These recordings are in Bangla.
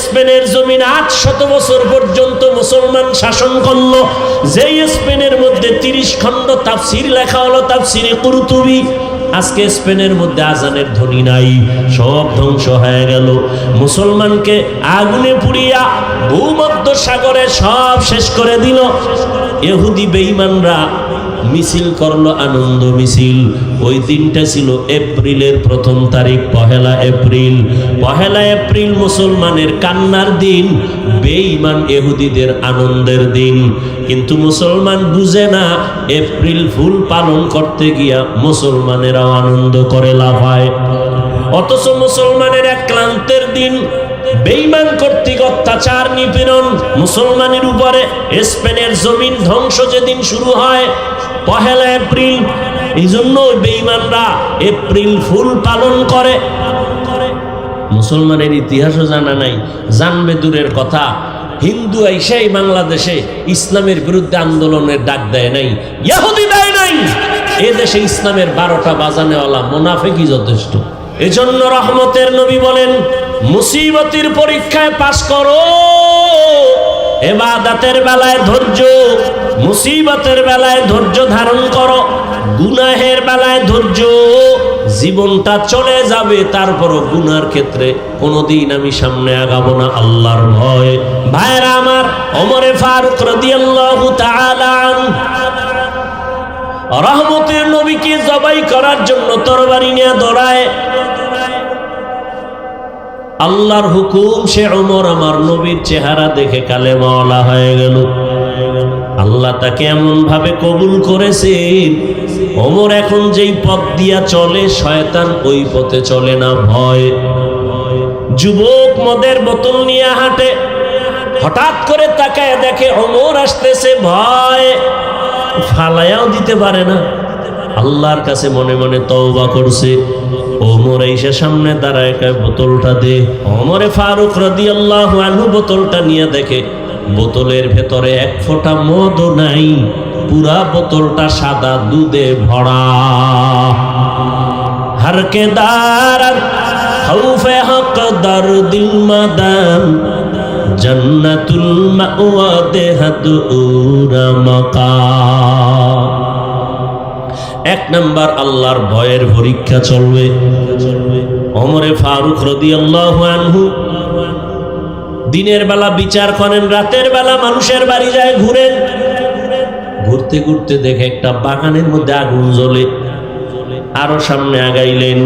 স্পেনের জমিন 800 বছর পর্যন্ত মুসলমান শাসন করলো। যেই স্পেনের মধ্যে 30 খণ্ড তাফসির লেখা হলো, তাফসিরে কুরতুবী। আজকে স্পেনের মধ্যে আজানের ধ্বনি নাই, সব ধ্বংস হয়ে গেল। মুসলমানকে আগুনে পুড়িয়া ভূমধ্য সাগরে সব শেষ করে দিল। ইহুদি বেঈমানরা মিছিল করলো, আনন্দ মিছিল। ওই দিনটা ছিল এপ্রিলের 1 তারিখ, পহেলা এপ্রিল। পহেলা এপ্রিল মুসলমানের কান্নার দিন, বেঈমান ইহুদিদের আনন্দের দিন। কিন্তু মুসলমান বুঝে না, এপ্রিল ফুল পালন করতে গিয়া মুসলমানেরাও আনন্দ করে লাফায়। অথচ মুসলমানের এক ক্লান্তের দিন, বেঈমান কর্তৃক অত্যাচার নিপীড়ন মুসলমানের উপরে। স্পেনের জমিন ধ্বংস যেদিন শুরু হয় পহেলা এপ্রিল। এই জন্য বেঈমানরা এপ্রিল ফুল পালন করে। মুসলমানের ইতিহাসও জানা নাই, জানবে দূরের কথা। হিন্দু আইসাই বাংলাদেশে ইসলামের বিরুদ্ধে আন্দোলনের ডাক দেয় নাই, ইহুদি দেয় নাই। এ দেশে ইসলামের 12টা বাজানেওয়ালা মুনাফিকই যথেষ্ট। এজন্য রহমতের নবী বলেন, মুসিবতের পরীক্ষায় পাস করো, ইবাদতের বেলায় ধৈর্য, মুসিবতের বেলায় ধৈর্য ধারণ করো, গুনাহের বেলায় ধৈর্য। জীবনটা চলে যাবে, তারপরও গুনার ক্ষেত্রে কোনোদিন আমি সামনে আগাবো না, আল্লাহর ভয়। ভাইরা আমার, ওমরে ফারুক রাদিয়াল্লাহু তাআলা আনহু রহমতের নবীকে জবাই করার জন্য তরবারি নিয়ে দৌড়ায়। আল্লাহর হুকুম, সে ওমর আমার নবীর চেহারা দেখে কালেমাওয়ালা হয়ে গেল। আল্লাহ তাকে এমন ভাবে কবুল করেছেন, ওমর এখন যেই পথ দিয়া চলে, শয়তান ওই পথে চলে না, ভয়। যুবক মদের বোতল নিয়ে হাঁটে, হঠাৎ করে তাকায় দেখে ওমর আসতেছে, ভয়, ফালায়াও দিতে পারে না। আল্লাহর কাছে মনে মনে তওবা করছে। ওমর এসে সামনে দাঁড়ায়, বোতলটা দে। ওমরে ফারুক রাদিয়াল্লাহু আনহু বোতলটা নিয়ে দেখে বোতলের ভেতরে এক ফোঁটা মদও নাই, পুরা বোতলটা সাদা দুধে ভরা। হরকে দারাত খৌফে হক দর দিল মাদাম, জান্নাতুল মাওয়া দেহাদুরা মাকাম। এক নাম্বার আল্লাহর ভয়ের পরীক্ষা চলবে। ওমরে ফারুক রাদিয়াল্লাহু আনহু দিনের বেলা বিচার করেন, রাতের বেলা মানুষের বাড়ি যায় ঘুরেন। ঘুরতে ঘুরতে দেখে একটা বাগানের মধ্যে আগুন জ্বলে। আরো সামনে আগাইলেন,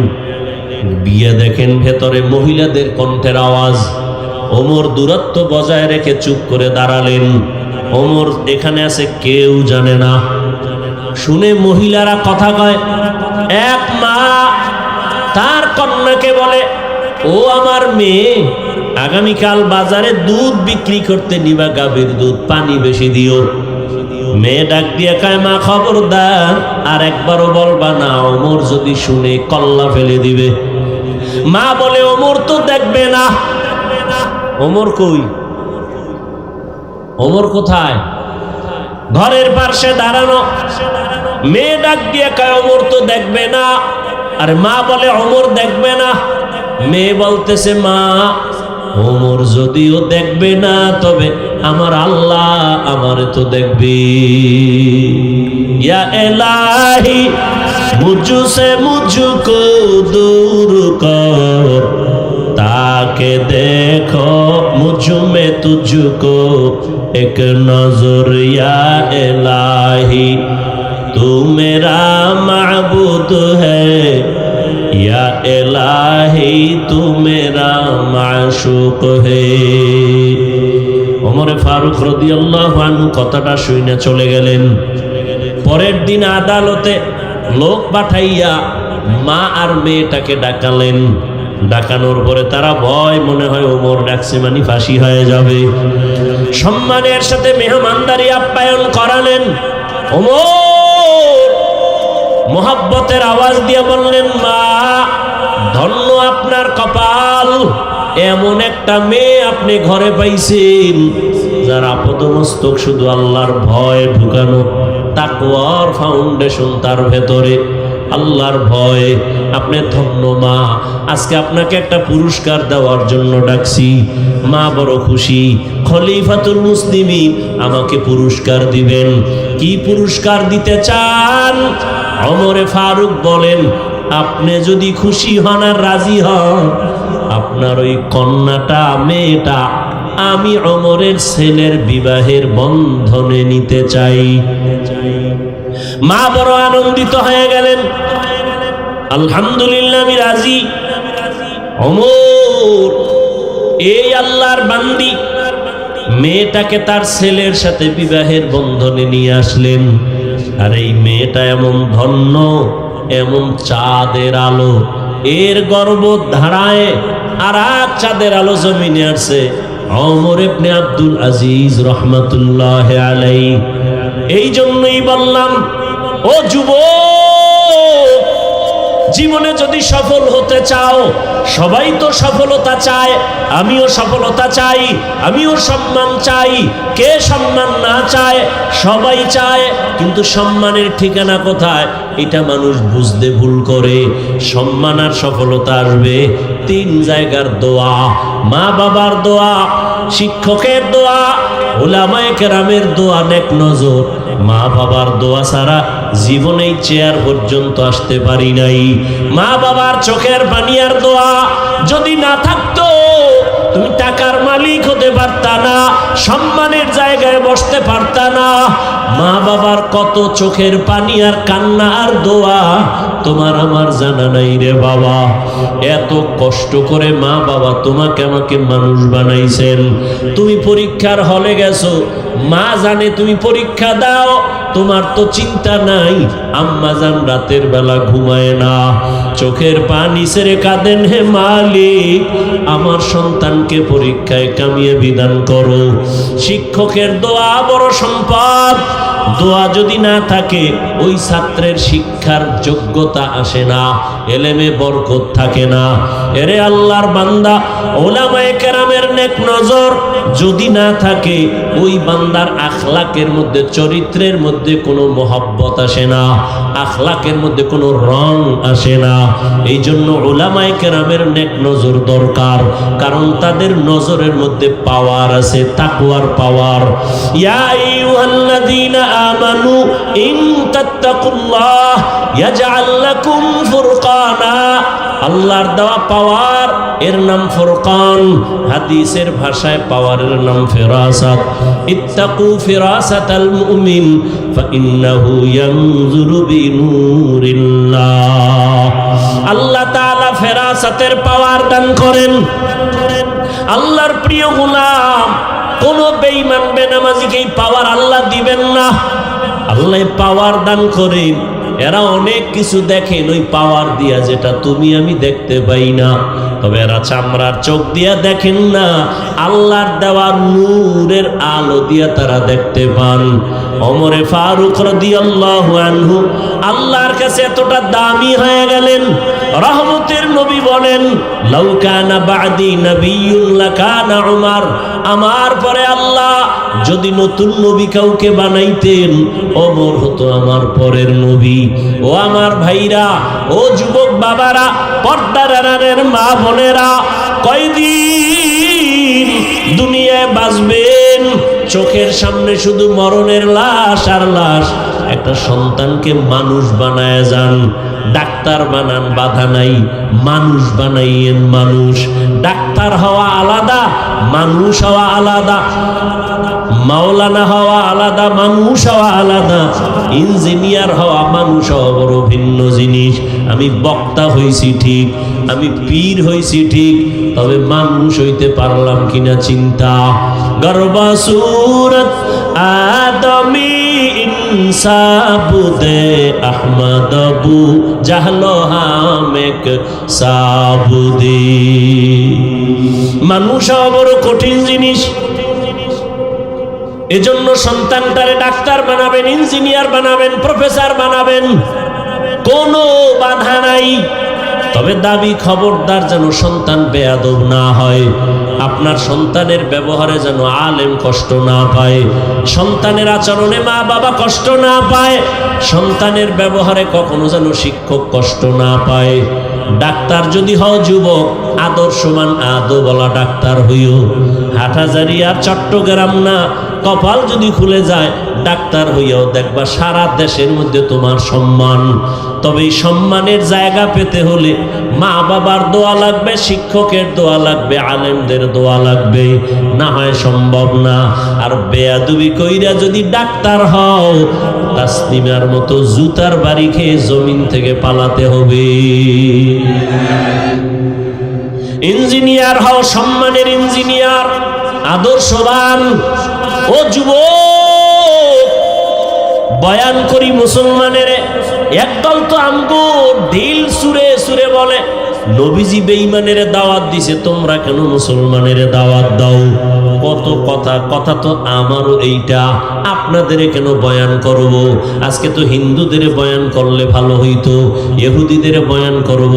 বিয়ে দেখেন ভেতরে মহিলাদের কণ্ঠের আওয়াজ। ওমর দূরত্ব বজায় রেখে চুপ করে দাঁড়ালেন। ওমর এখানে আছে কেউ জানে না। শুনে মহিলারা কথা কয়। এক মা তার কন্যাকে বলে, ও আমার মেয়ে, আগামীকাল বাজারে দুধ বিক্রি করতে নিবা, গাভীর দুধ, পানি বেশি দিও। মেয়ে ডাক দিয়ে কয়, মা খবরদার, আর একবারও বলবা না, ওমর যদি শুনে কল্লা ফেলে দিবে। মা বলে, ওমর তো দেখবে না। ওমর কই? ওমর কোথায়? ঘরের পাশে দাঁড়ানো। মেয়ে ডাক দিয়ে কয়, ওমর তো দেখবে না। আর মা বলে, ওমর দেখবে না। মেয়ে বলতেছে, মা ওমর যদিও দেখবে না, তবে আমার আল্লাহ আমারে তো দেখবে। ইয়া ইলাহি মুঝসে মুঝকো দূর কর, তাকে দেখো মুঝ মে তুঝকো এক নজর। ইয়া ইলাহি তু মেরা মাবুদ হ্যায়, या इलाही तू मेरा माशूक है। ওমরে ফারুক রাদিয়াল্লাহু আনহু কথাটা শুনে চলে গেলেন। পরের দিন আদালতে লোক পাঠাইয়া মা আর মেয়েটাকে ডাকালেন। ডাকানোর পরে তারা ভয়, মনে হয় ওমর ডাকছে মানে ফাঁসি হয়ে যাবে। সম্মানের সাথে মেহমানদারি আপ্যায়ন করালেন। ওমর মোহাব্বতের আওয়াজ দিয়ে বললেন, মা ধন্য আপনার কপাল, এমন একটা মেয়ে আপনি ঘরে পাইছেন যার আপাদমস্তক শুধু আল্লাহর ভয় ঢুকানো, তাকওয়ার ফাউন্ডেশন তার ভেতরে। আল্লাহর ভয়। আপনি ধন্য মা, আজকে আপনাকে একটা পুরস্কার দেওয়ার জন্য ডাকছি। মা বড় খুশি, খলিফাতুল মুসলিমিন আমাকে পুরস্কার দিবেন। কি পুরস্কার দিতে চান? ওমরে ফারুক বলেন, আপনি যদি খুশি হন আর রাজি হন, আপনার ওই কন্যাটা, মেয়েটা আমি ওমরের ছেলের বিবাহের বন্ধনে নিতে চাই। মা বড় আনন্দিত হয়ে গেলেন, আলহামদুলিল্লাহ আমি রাজি। ওমর এই আল্লাহর বান্দি মেয়েটাকে তার ছেলের সাথে বিবাহের বন্ধনে নিয়ে আসলেন। আর এই মেয়েটা এমন ধন্য, এমন চাঁদের আলো, এর গর্ব ধারায় আর এক চাঁদের আলো জমিনে আসছে। ওমর ইবনে আব্দুল আজিজ রহমাতুল্লাহ আলাইহি। এই জন্যই বললাম, ও যুবক, জীবনে যদি সফল হতে চাও, সবাই তো সফলতা চায়, আমিও সফলতা চাই, আমিও সম্মান চাই। কে সম্মান না চায়? সবাই চায়, কিন্তু সম্মানের ঠিকানা কোথায় এটা মানুষ বুঝতে ভুল করে। সম্মান আর সফলতা আসবে তিন জায়গার দোয়া: মা বাবার দোয়া, শিক্ষকের দোয়া, উলামায়ে কেরামের দোয়া, নেক নজর। মা বাবার দোয়া ছাড়া জীবনেই চেয়ার পর্যন্ত আসতে পারি নাই। মা বাবার চোখের পানি আর দোয়া যদি না থাকতো, তুমি টাকার মালিক হতে পারতা না, সম্মানের জায়গায় বসতে পারতা না। মা বাবার কত চোখের পানি আর কান্না আর দোয়া তোমার আমার জানা নাই রে বাবা। এত কষ্ট করে মা বাবা তোমাকে আমাকে মানুষ বানাইছেন। তুমি পরীক্ষার হলে গেছো, মা জানে তুমি পরীক্ষা দাও, তোমার তো চিন্তা নাই। আম্মা জান রাতের বেলা ঘুমায় না, চোখের পানি ছেড়ে কাঁদেন, হে মালিক আমার সন্তানকে পরীক্ষায় কামিয়ে বিধান করো। শিক্ষকের দোয়া বড় সম্পদ। দোয়া যদি না থাকে, ওই ছাত্রের শিক্ষার যোগ্যতা আসে না, এলেমে বরকত থাকে না। এরে আল্লাহর বান্দা, উলামায়ে কেরামের নেক নজর যদি না থাকে, ওই বান্দার আখলাকের মধ্যে, চরিত্রের মধ্যে কোনো মহব্বত আসে না, আখলাকের মধ্যে কোনো রং আসে না। এই জন্য উলামায়ে কেরামের নেক নজর দরকার, কারণ তাদের নজরের মধ্যে পাওয়ার আছে, তাকওয়ার পাওয়ার। ইয়া আইয়ুহাল্লাযীনা আমানু ইন তাত্তাকুল্লাহ ইয়াজআল লাকুম ফুরকানা। আল্লাহর দেওয়া পাওয়ার, এর নাম ফুরকান। হাদিসের ভাষায় পাওয়ারের নাম ফিরাসাত। ইত্তাকু ফিরাসাতাল মুমিন ফাইন্নাহু ইয়ানজুরু বিনূরিল্লাহ। আল্লাহ তাআলা ফিরাসাতের পাওয়ার দান করেন। আল্লাহর প্রিয় গোলাম, কোন বেঈমান বেনামাজিকে এই পাওয়ার আল্লাহ দিবেন না। আল্লাহ পাওয়ার দান করেন। এরা অনেক কিছু দেখেন ওই পাওয়ার দিয়া, যেটা তুমি আমি দেখতে পাই না। তবে এরা চামড়ার চোখ দিয়া দেখেন না, আল্লাহর দেওয়া নূরের আলো দিয়া তারা দেখতে পান। ওমরে ফারুক রাদিয়াল্লাহু আনহু আল্লাহর কাছে এতটা দামি হয়ে গেলেন, রহমতের নবী বলেন, লাউ কানা বাদি নাবিয়্যুন লাকানা উমর। আমার পরে আল্লাহ যদি নতুন নবী কাউকে বানাইতেন, ওমর হতো আমার পরের নবী। ও আমার ভাইরা, ও যুবক বাবারা, পর্দার আড়ালের মা বোনেরা, কয়দিন দুনিয়ায় বাঁচবেন? চোখের সামনে শুধু মরণের লাশ আর লাশ। একটা সন্তানকে মানুষ বানায় যান, ডাক্তার বানান, বাধা নাই, মানুষ বানাইয়েন মানুষ। ডাক্তার হওয়া আলাদা, মানুষ হওয়া আলাদা। মাওলানা হওয়া আলাদা, মানুষ হওয়া আলাদা। ইঞ্জিনিয়ার হওয়া, মানুষ হওয়া বড় ভিন্ন জিনিস। আমি বক্তা হইছি ঠিক, আমি পীর হইছি ঠিক, তবে মানুষ হইতে পারলাম কিনা চিন্তা। গর্বা সুরত আদমি ইনসাবুদে আহমদ আবু জাহলো হামেক সাবুদি। মানুষ হওয়া বড় কঠিন জিনিস। এজন্য সন্তানটারে ডাক্তার বানাবেন, ইঞ্জিনিয়ার বানাবেন, প্রফেসর বানাবেন, কোনো বাধা নাই। তবে দাবি খবরদার যেন সন্তান বেয়াদব না হয়। আপনার সন্তানের ব্যবহারে যেন আলেম কষ্ট না পায়, সন্তানের আচরণে মা বাবা কষ্ট না পায়, সন্তানের ব্যবহারে কখনো যেন শিক্ষক কষ্ট না পায়। ডাক্তার যদি হও যুবক, আদর্শমান আদোওয়ালা ডাক্তার হইও। হাটহাজারী আর চট্টগ্রাম না, কপাল যদি খুলে যায় ডাক্তার হইয়াও দেখবা সারা দেশের মধ্যে তোমার সম্মান। তবে এই সম্মানের জায়গা পেতে হলে মা বাবার দোয়া লাগবে, শিক্ষকের দোয়া লাগবে, আলেমদের দোয়া লাগবে, না হয় সম্ভব না। আর বেয়াদবি কইরা যদি ডাক্তার হও, তাসলিমার মতো জুতার বাড়ি খেয়ে জমিন থেকে পালাতে হবে। ইঞ্জিনিয়ার হও, সম্মানের ইঞ্জিনিয়ার, আদর্শবান। ও যুবক, বয়ান করি মুসলমানের, একদল তো আমগো ঢিল সুরে সুরে বলে নবীজি বেঈমানের দাওয়াত দিছে, তোমরা কেন মুসলমানের দাওয়াত দাও? কত কথা, কথা তো আমারও এইটা, আপনাদের কেন বয়ান করব? আজকে তো হিন্দুদের বয়ান করলে ভালো হইতো, ইহুদিদের বয়ান করব।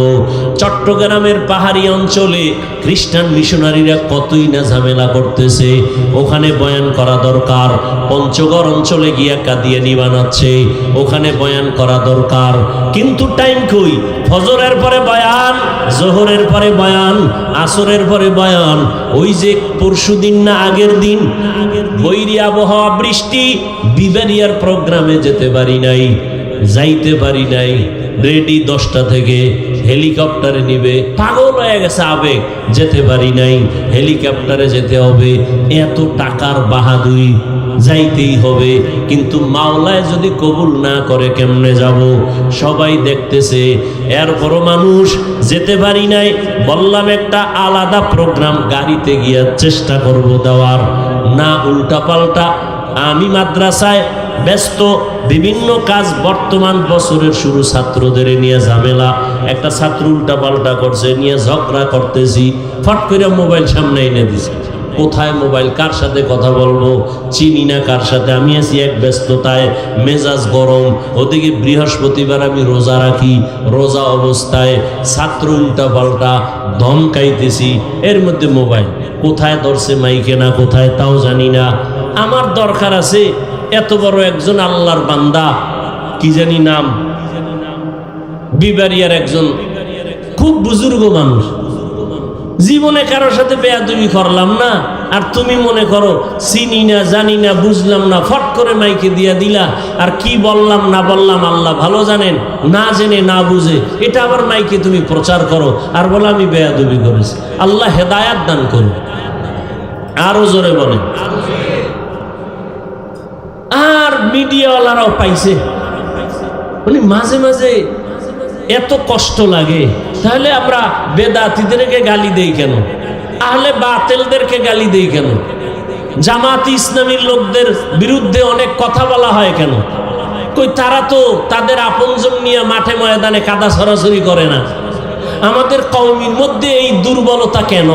চট্টগ্রামের পাহাড়ি অঞ্চলে খ্রিস্টান মিশনারিরা কতই না ঝামেলা করতেছে, ওখানে বয়ান করা দরকার। পঞ্চগড় অঞ্চলে গিয়া কাদিয়ানি বানাচ্ছে, ওখানে বয়ান করা দরকার। কিন্তু টাইম কই? ফজরের পরে বয়ান, জোহরের পরে বয়ান, আসরের পরে বয়ান। ওই যে পরশুদিন না আগের দিন বৈরী আবহাওয়া, বৃষ্টি, বিবারিয়ার প্রোগ্রামে যেতে পারি নাই, যাইতে পারি নাই। রেডি 10টা থেকে, হেলিকপ্টারে নিবে, পাগল হয়ে গেছে আবেগ, যেতে পারি নাই। হেলিকপ্টারে যেতে হবে, এত টাকার বাহাদুরি, যাইতেই হবে। কিন্তু মাওলায় যদি কবুল না করে কেমনে যাব? সবাই দেখতেছে, এরপরও মানুষ যেতে পারি নাই। বললাম একটা আলাদা প্রোগ্রাম গাড়িতে গিয়ে চেষ্টা করব দেওয়ার, না উল্টা পাল্টা। আমি মাদ্রাসায় ব্যস্ত, বিভিন্ন কাজ, বর্তমান বছরের শুরু, ছাত্রদের নিয়ে ঝামেলা। একটা ছাত্র উল্টা পাল্টা করছে, নিয়ে ঝগড়া করতেছি, ফট করে মোবাইল সামনে এনে দিছে। কোথায় মোবাইল, কার সাথে কথা বলবো, চিনি না কার সাথে। আমি আছি এক ব্যস্ততায়, মেজাজ গরম। ওদিকে বৃহস্পতিবার আমি রোজা রাখি, রোজা অবস্থায় ছাত্র উল্টা পাল্টা ধমকাইতেছি, এর মধ্যে মোবাইল কোথায় ধরছে, মাইকে না কোথায় তাও জানি না। আমার দরকার আছে, এত বড় একজন আল্লাহর বান্দা, কি জানি নাম, বিবারিয়ার একজন খুব বুজুর্গ মানুষ, জীবনে কারোর সাথে বেয়াদবি করলাম না, আর তুমি মনে করো চিনি না, জানি না, বুঝলাম না, ফট করে মাইকে দিয়া দিলা। আর কি বললাম না বললাম আল্লাহ ভালো জানেন, না জেনে না বুঝে এটা আবার মাইকে তুমি প্রচার করো, আর বলো আমি বেয়াদবি করেছি। আল্লাহ হেদায়াত দান করো। আরো জোরে বলেন। আর মিডিয়াওয়ালারাও পাইছে, মানে মাঝে মাঝে এত কষ্ট লাগে। তাহলে আমরা বেদাতীদেরকে গালি দেই কেন? আহলে বাতিলদেরকে গালি দেই কেন? জামাত ইসলামীর লোকদের বিরুদ্ধে অনেক কথা বলা হয় কেন? কই তারা তো তাদের আপনজন নিয়ে মাঠে ময়দানে কাদা ছড়াছড়ি করে না। আমাদের কওমের মধ্যে এই দুর্বলতা কেন?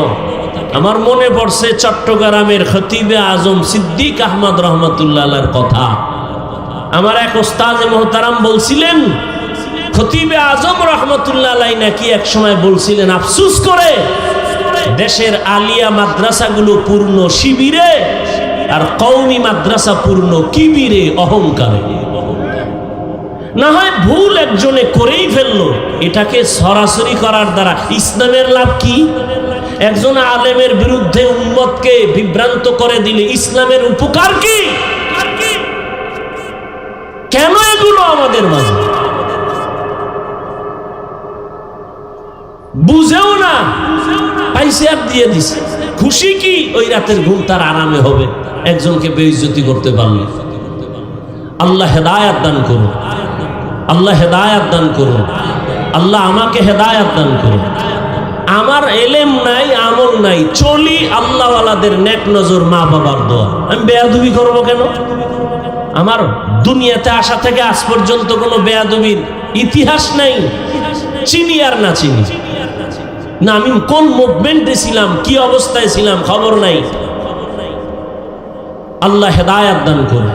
আমার মনে পড়ছে চট্টগ্রামের খতিবে আজম সিদ্দিক আহমদ রহমতুল্লাহ আলাইহির কথা। আমার এক ওস্তাদ মুহতারাম বলছিলেন, খতিবে আজম রহমতুল্লাহ আলাইহি নাকি এক সময় বলছিলেন, আফসোস করে দেশের আলিয়া মাদ্রাসাগুলো পূর্ণ শিবিরে আর কওমি মাদ্রাসা পূর্ণ কিবিরে, অহংকারে। না হয় ভুল একজনে করেই ফেললো, এটাকে সরাসরি করার দ্বারা ইসলামের লাভ কি? একজন আলেমের বিরুদ্ধে উম্মতকে বিভ্রান্ত করে দিলে ইসলামের উপকার কি? কেন এগুলো আমাদের মাঝে বুঝেও না, পাইছে আর দিয়ে দিছে। খুশি কি? ওই রাতের ঘুম তার আরামে হবে একজনকে বেইজ্জতি করতে পারলে। আল্লাহ হেদায়াত দান করুন, আল্লাহ হেদায়াত দান করুন, আল্লাহ আমাকে হেদায়াত দান করুন। আমার এলেম নাই, আমল নাই, চলি আল্লাহওয়ালাদের নেক নজর, মা বাবার দোয়া। আমি বেয়াদবি করবো কেন? আমার দুনিয়াতে আসা থেকে আজ পর্যন্ত কোনো বেয়াদবির ইতিহাস নাই, চিনি আর না চিনি না, আমি কোন মুভমেন্টে ছিলাম, কি অবস্থায় ছিলাম খবর নাই। আল্লাহ হেদায়াত দান করুন।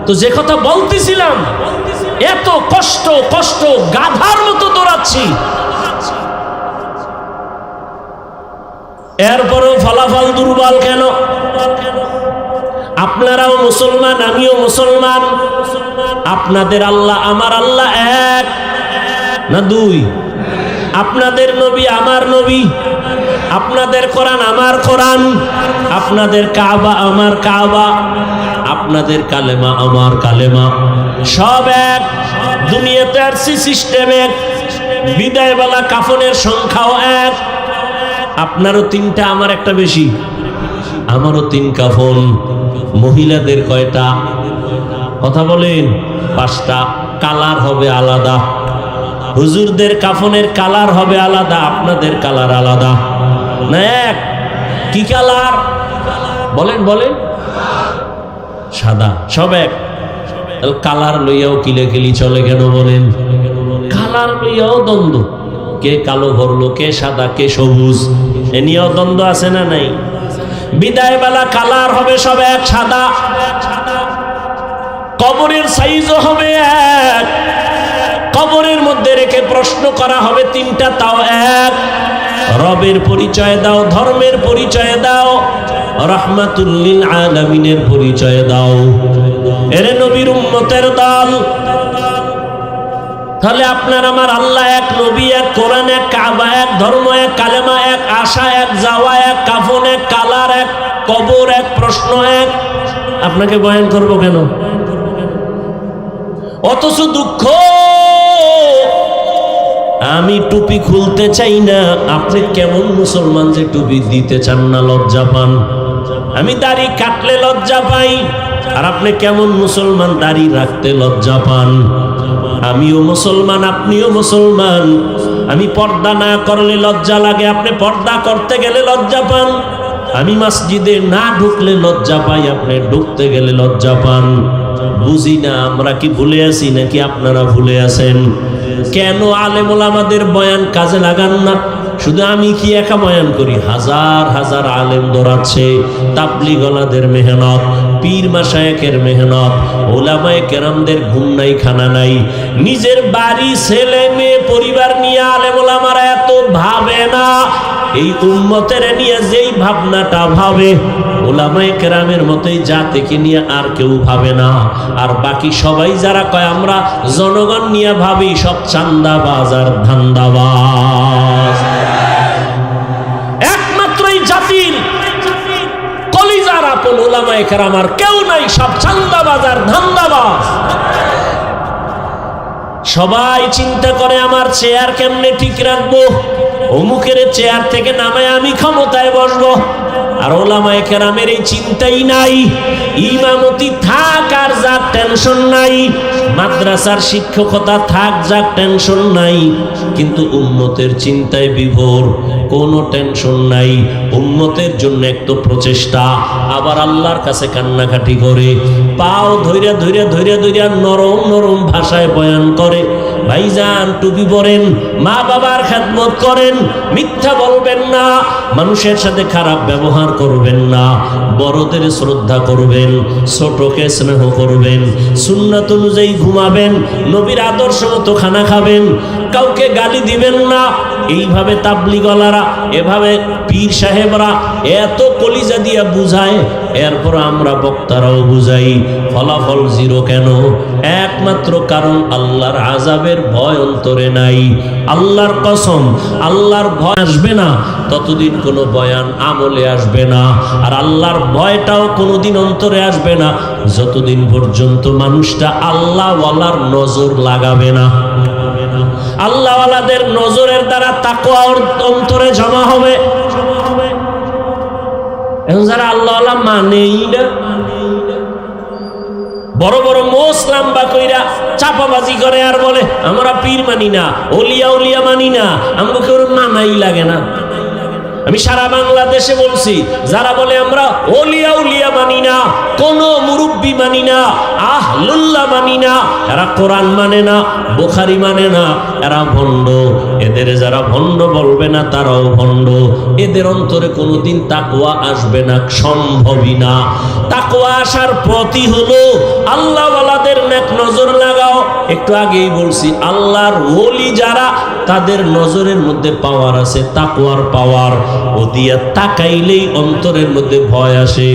তো যে কথা বলতেছিলাম, এত কষ্ট কষ্ট গাধার মতো দৌড়াচ্ছি, এরপরেও ফলাফল দুর্বল কেন? আপনারাও মুসলমান, আমিও মুসলমান। আপনাদের আল্লাহ আমার আল্লাহ এক না দুই? আপনাদের নবী আমার নবী, আপনাদের কোরআন আমার কোরআন, আপনাদের কাবা আমার কাবা, আপনাদের কালেমা আমার কালেমা, সব এক। দুনিয়াতে আসছি সিস্টেম এক, বিদায়বেলা কাফনের সংখ্যাও এক। আপনারও তিনটা, আমার একটা বেশি। আমারও তিন কাফন। মহিলাদের কয়টা? কথা বলেন। পাঁচটা। কালার হবে আলাদা। হুজুরদের কাফনের কালার হবে আলাদা, আপনাদের কালার আলাদা না এক? কি কালার বলেন বলেন? সাদা, সব এক। কালার লইয়াও কিলেকিলি চলে কেন বলেন? কালার লইয়াও দ্বন্দ্ব, কে কালো ভরলো, কে সাদা, কে সবুজ, এ নিয়েও দ্বন্দ্ব আছে না নাই? বিদায় বেলা কালার হবে সব এক, সাদা। কবরের সাইজও হবে এক। কবরের মধ্যে রেখে প্রশ্ন করা হবে তিনটা, তাও এক। রবের পরিচয় দাও, ধর্মের পরিচয় দাও, রাহমাতুল লিল আলামিনের পরিচয় দাও। এরে নবীর উম্মতের দল। তাহলে আপনার আমার আল্লাহ এক, নবী এক, কোরআন এক, কাবা এক, ধর্ম এক, কালেমা এক, আশা এক, যাওয়া এক, কাফন এক, কালার এক, কবর এক, প্রশ্ন এক। আপনাকে বয়ান করব কেন? অথচ দুঃখ, আমি টুপি খুলতে চাই না। আপনি কেমন মুসলমান যে টুপি দিতে চান না, লজ্জা পান? আমি দাড়ি কাটলে লজ্জা পাই, আর আপনি কেমন মুসলমান দাড়ি রাখতে লজ্জা পান? আমিও মুসলমান, আপনিও মুসলমান। আমি পর্দা না করলে লজ্জা লাগে, আপনি পর্দা করতে গেলে লজ্জা পান। আমি মসজিদে না ঢুকলে লজ্জা পাই, আপনি ঢুকতে গেলে লজ্জা পান। বুঝি না আমরা কি ভুলে আছি নাকি আপনারা ভুলে আছেন? কেন আলেম ওলামাদের বয়ান কাজে লাগান না? শুধু আমি কি একা বয়ান করি? হাজার হাজার আলেম দৌড়াচ্ছে। তাবলীগওয়ালাদের মেহনত, পীর মাশায়েখের মেহনত, ওলামায়ে কেরামদের ঘুম নাই, খানা নাই। নিজের বাড়ি, ছেলে মেয়ে, পরিবার নিয়ে আলেম ওলামারা এত ভাবে না। এই উম্মতের নিয়ে যেই ভাবনাটা ভাবে, ওলামায়ে কেরামের মতোই জাতিকে নিয়ে আর কেউ ভাবে না। আর বাকি সবাই যারা কয় আমরা জনগণ নিয়ে ভাবি, সব চান্দাবাজ আর ধান্দাবাজ। একমাত্র এই জাতির কলিজার আপন ওলামায়ে কেরাম আর কেউ নাই, সব চান্দাবাজ আর ধান্দাবাজ। সবাই চিন্তা করে আমার চেয়ার কেমনে ঠিক রাখবো, অমুকের চেয়ার থেকে নামায় আমি ক্ষমতায় বসবো। আর ওলামায়ে কেরামের এই চিন্তাই নাই। ইমামতি থাক আর যাক টেনশন নাই, মাদ্রাসার শিক্ষকতা থাক যাক টেনশন নাই, কিন্তু উম্মতের চিন্তায় বিভোর, কোনো টেনশন নাই। উম্মতের জন্য একটু প্রচেষ্টা, আবার আল্লাহর কাছে কান্নাকাটি করে, পাও ধৈর্য ধৈর্য ধৈর্য ধৈর্য নরম নরম ভাষায় বয়ান করে, ভাইজান টুপি পরেন, মা বাবার খেদমত করেন, মিথ্যা বলবেন না, মানুষের সাথে খারাপ ব্যবহার করবেন না, বড়দের শ্রদ্ধা করবেন, ছোটকে স্নেহ করবেন, সুন্নাত অনুযায়ী ঘুমাবেন, নবীর আদর্শ মতো খানা খাবেন, কাউকে গালি দিবেন না। এইভাবে তাবলীগওয়ালারা, এভাবে পীর সাহেবরা এত কলিজা দিয়া বুঝায়, এরপর আমরা বক্তারাও বুঝাই, ফলাফল জিরো কেন? একমাত্র কারণ আল্লাহর আযাবের ভয় অন্তরে নাই। আল্লাহর কসম, আল্লাহর ভয় আসবে না ততদিন কোনো বয়ান আমলে আসবে না। আর আল্লাহর ভয়টাও কোনোদিন অন্তরে আসবে না যতদিন পর্যন্ত মানুষটা আল্লাহওয়ালার নজর লাগাবে না। আল্লাহওয়ালাদের নজরের দ্বারা তাকওয়া অন্তরে জমা হবে। এখন যারা আল্লাহওয়ালা মানেই না, বড় বড় মোস লাম্বা কইরা চাপাবাজি করে আর বলে আমরা পীর মানি না, ওলিয়া উলিয়া মানি না, আমাকে কেউ মানাই লাগে না। আমি সারা বাংলাদেশে বলছি, যারা বলে আমরা ওলিয়া উলিয়া মানি না, কোন মুরব্বী মানি না, আহলুল্লাহ মানি না, এরা কোরআন মানে না, বুখারী মানে না, এরা ভণ্ড। এদের যারা ভণ্ড বলবে না তারাও ভণ্ড। এদের অন্তরে কোনোদিন তাকওয়া আসবে না, সম্ভবই না। তাকওয়া আসার পথই হলো আল্লাহওয়ালাদের নেক নজর লাগাও। একটু আগেই বলছি, আল্লাহর ওলি যারা, তাদের নজরের মধ্যে পাওয়ার আছে, তাকওয়ার পাওয়ার। ও দিয়া তাকাইলেই অন্তরের মধ্যে ভয় আসে।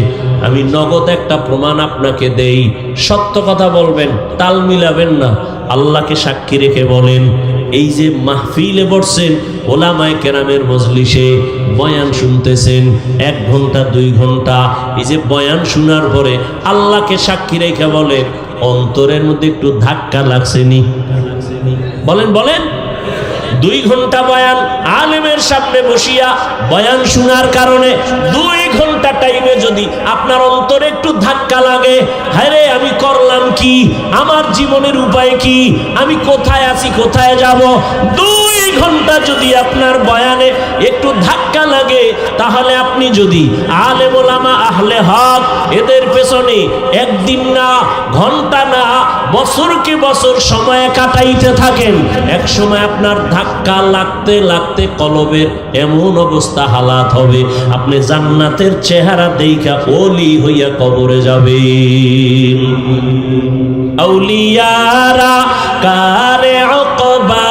আমি নগদ একটা প্রমাণ আপনাকে দেই, সত্য কথা বলবেন, তাল মিলাবেন না। আল্লাহকে সাক্ষী রেখে বলেন, এই যে মাহফিলে বসছেন, ওলামায়ে কেরামের মজলিসে বয়ান শুনতেছেন 1 ঘন্টা 2 ঘন্টা, এই যে বয়ান শোনার পরে আল্লাহকে সাক্ষী রেখে বলেন, অন্তরের মধ্যে একটু ধাক্কা লাগছেনি? বলেন বলেন। 2 ঘন্টা বয়ান আলেমের সামনে বসিয়া বয়ান শোনার কারণে 2 ঘন্টা টাইমে যদি আপনার অন্তরে একটু ধাক্কা লাগে, হায় রে আমি করলাম কি, আমার জীবনের উপায় কি, আমি কোথায় আছি কোথায় যাব, 2 ঘন্টা যদি আপনার বয়ানে একটু ধাক্কা লাগে, তাহলে আপনি যদি আলেম ওলামা আহলে হক এদের পেছনে একদিন না, ঘন্টা না, বছরকে বছর সময় কাটাইতে থাকেন, এক সময় আপনার ধাক্কা লাগতে লাগতে কলবের এমন অবস্থা হালাত হবে, আপনি জান্নাতের চেহারা দেইখা ওলি হইয়া কবরে যাবেন। আউলিয়ারা কারে উকবা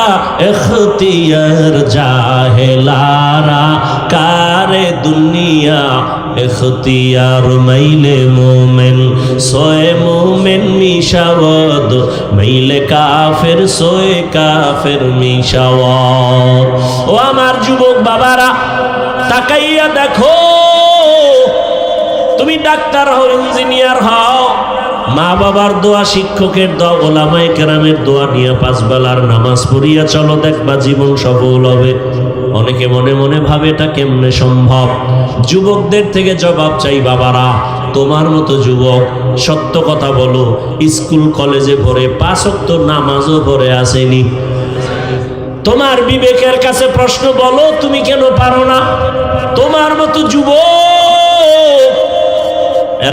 ইখতিয়ার, জাহেলারা কারে দুনিয়া ইখতিয়ার, মাইলে মোমেন সোয়ে মোমেন মিশাওয়াদ, মাইলে কাফের সোয়ে কাফের মিশাওয়াদ। ও আমার যুবক বাবারা, তাকাইয়া দেখো, তুমি ডাক্তার হও, ইঞ্জিনিয়ার হও, মা বাবার দোয়া, শিক্ষকের দোয়া, ওলামায়ে কেরামের দোয়া নিয়ে 5 বেলার নামাজ পড়িয়া চলো, দেখবা জীবন সফল হবে। অনেকে মনে মনে ভাবে এটা কেমনে সম্ভব। যুবকদের থেকে জবাব চাই, বাবারা, তোমার মতো যুবক সত্য কথা বলো, স্কুল কলেজে পড়ে 5 ওয়াক্ত নামাজও পড়ে আসেনি। তোমার বিবেকের কাছে প্রশ্ন, বলো তুমি কেন পারো না? তোমার মতো যুবক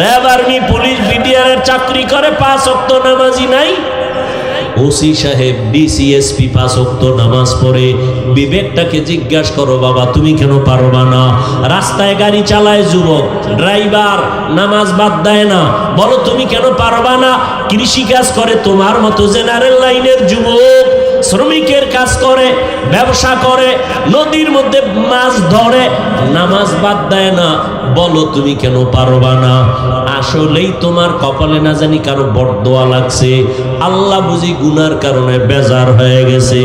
র্যাব, আর্মি, পুলিশ, বিডিআর চাকরি করে, 5 ওয়াক্ত নামাজি নাই। ওসি সাহেব, ডিসিএসপি 5 ওয়াক্ত নামাজ পড়ে। বিবেকটাকে জিজ্ঞাসা করো, বাবা তুমি কেন পারবা না? রাস্তায় গাড়ি চালায় যুবক, ড্রাইভার, নামাজ বাদ দেয় না, বলো তুমি কেন পারবা না? কৃষি কাজ করে তোমার মতো জেনারেল লাইনের যুবক, শ্রমিকের কাজ করে, ব্যবসা করে, নদীর মধ্যে মাছ ধরে, নামাজ বাদ দেয় না, বলো তুমি কেন পারবা না? আসলেই তোমার কপালে না জানি কারো বরদোয়া লাগছে, আল্লাহ বুঝি গুনার কারণে বেজার হয়ে গেছে।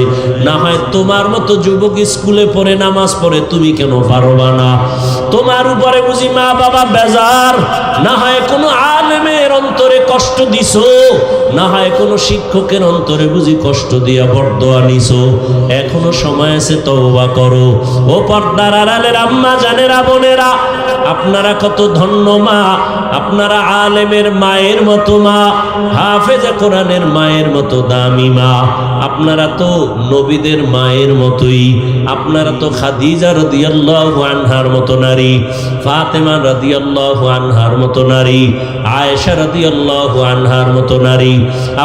না হয় তোমার মতো যুবক স্কুলে পড়ে নামাজ পড়ে, তুমি কেন পারবা না? তোমার উপরে বুঝি মা বাবা বেজার, না হয় কোনো আলেমের অন্তরে কষ্ট দিছো, না হয় কোনো শিক্ষকের অন্তরে বুঝি কষ্ট দিয়া বরদোয়া নিছো। এখনো সময় আছে, তওবা করো। ও পর্দার আড়ালের আম্মা জানেরা, বোনেরা, আপনারা কত ধন্য মা, আপনারা আলেমের মায়ের মতো মা, হাফেজে কোরআনের মায়ের মতো দামি মা, আপনারা তো নবীদের মায়ের মতোই, আপনারা তো খাদিজা রাদিয়াল্লাহু আনহার মতো নারী, ফাতেমা রাদিয়াল্লাহু আনহার মতো নারী, আয়েশা রাদিয়াল্লাহু আনহার মতো নারী।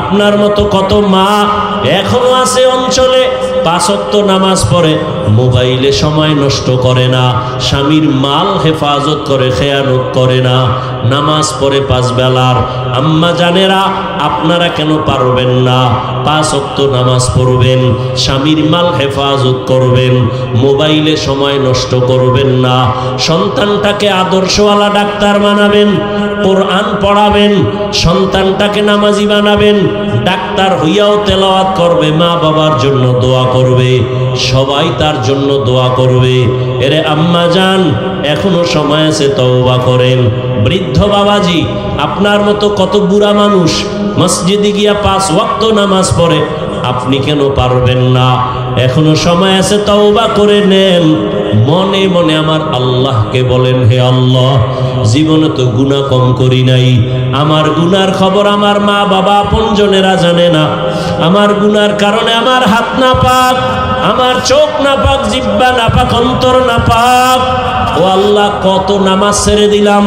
আপনার মতো কত মা এখনো আছে অঞ্চলে, 5 ওয়াক্ত নামাজ পড়ে, মোবাইলে সময় নষ্ট করে না, স্বামীর মাল হেফাজত করে, খেয়ানত করে না, নামাজ পড়ে 5 বেলার। আম্মা জানেরা, আপনারা কেন পারবেন না? 5 ওয়াক্ত নামাজ পড়বেন, স্বামীর মাল হেফাজত করবেন, মোবাইলে সময় নষ্ট করবেন না, সন্তানটাকে আদর্শওয়ালা ডাক্তার বানাবেন, কোরআন পড়াবেন, সন্তানটাকে নামাজি বানাবেন, ডাক্তার হইয়াও তেলাওয়াত করবে, মা বাবার জন্য দোয়া করবে, সবাই তার জন্য দোয়া করবে। এরে আম্মা জান, এখনো সময় আছে, তওবা করেন। বৃদ্ধ বাবাজি, আপনার মতো কত বুড়া মানুষ মসজিদে গিয়া 5 ওয়াক্ত নামাজ পড়ে, আপনি কেন পারবেন না? এখনো সময় আছে, তওবা করে নেন। মনে মনে আমার আল্লাহকে বলেন, হে আল্লাহ, জীবনে তো গুনাহ কম করি নাই, আমার গুনার খবর আমার মা বাবা আপনজনেরা জানে না, আমার গুনার কারণে আমার হাত না পাক, আমার চোখ না পাক, জিহ্বা না পাক, অন্তর না পাক। ও আল্লাহ, কত নামাজ ছেড়ে দিলাম,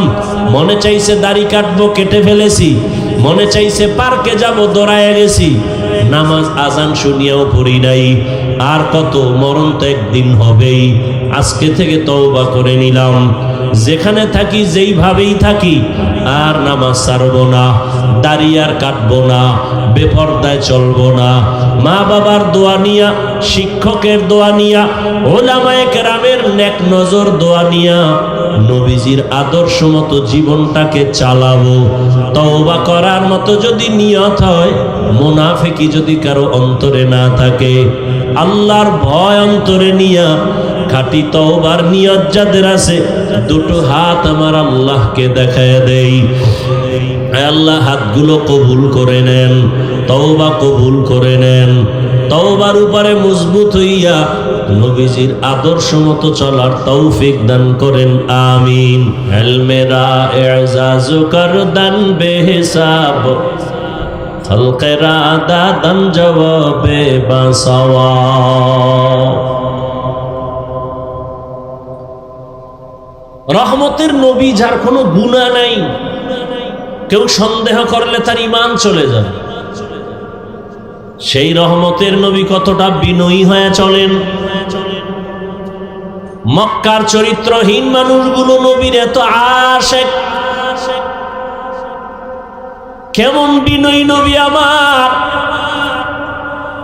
মনে চাইছে দাড়ি কাটবো, কেটে ফেলেছি, মনে চাইছে পার্কে যাব, দৌড়ায় গেছি, নামাজ আজান শুনিয়াও পড়ি নাই। আর কত, মরণ তো একদিন হবেই, আজকে থেকে তওবা করে নিলাম। যেখানে থাকি যেইভাবেই থাকি, আর নামাজ ছাড়বো না, দাড়ি আর কাটবো না, বেপরদায় চলবো না। মা বাবার দোয়া নিয়া, শিক্ষকের দোয়া নিয়া, ওলামায়ে কেরামের নেক নজর দোয়া নিয়া নবীজির আদর্শ মতো জীবনটাকে চালাবো। তওবা করার মতো যদি নিয়ত হয়, মুনাফিকি যদি কারো অন্তরে না থাকে, আল্লাহর ভয় অন্তরে নিয়া খাঁটি তওবার নিয়ত যাদের আছে, দুটো হাত আমার আল্লাহকে দেখায় দেই। আল্লাহ হাতগুলো কবুল করে নেন, তওবা কবুল করে নেন। তওবার উপরে মজবুত হইয়া নবীজির আদর্শ মতো চলার তৌফিক দান করেন, আমিন। এলমেরা এজাজু করদান বেহিসাব, খলকেরা দাদান জবাবে বাসাওয়া। রহমতের নবী যার কোনো গুনাহ নাই, কেউ সন্দেহ করলে তার ঈমান চলে যায়। সেই রহমতের নবী কতটা বিনয়ী হয়ে চলেন। মক্কার চরিত্রহীন মানুষগুলো নবীর এত আশেক, কেমন বিনয়ী নবী আমার।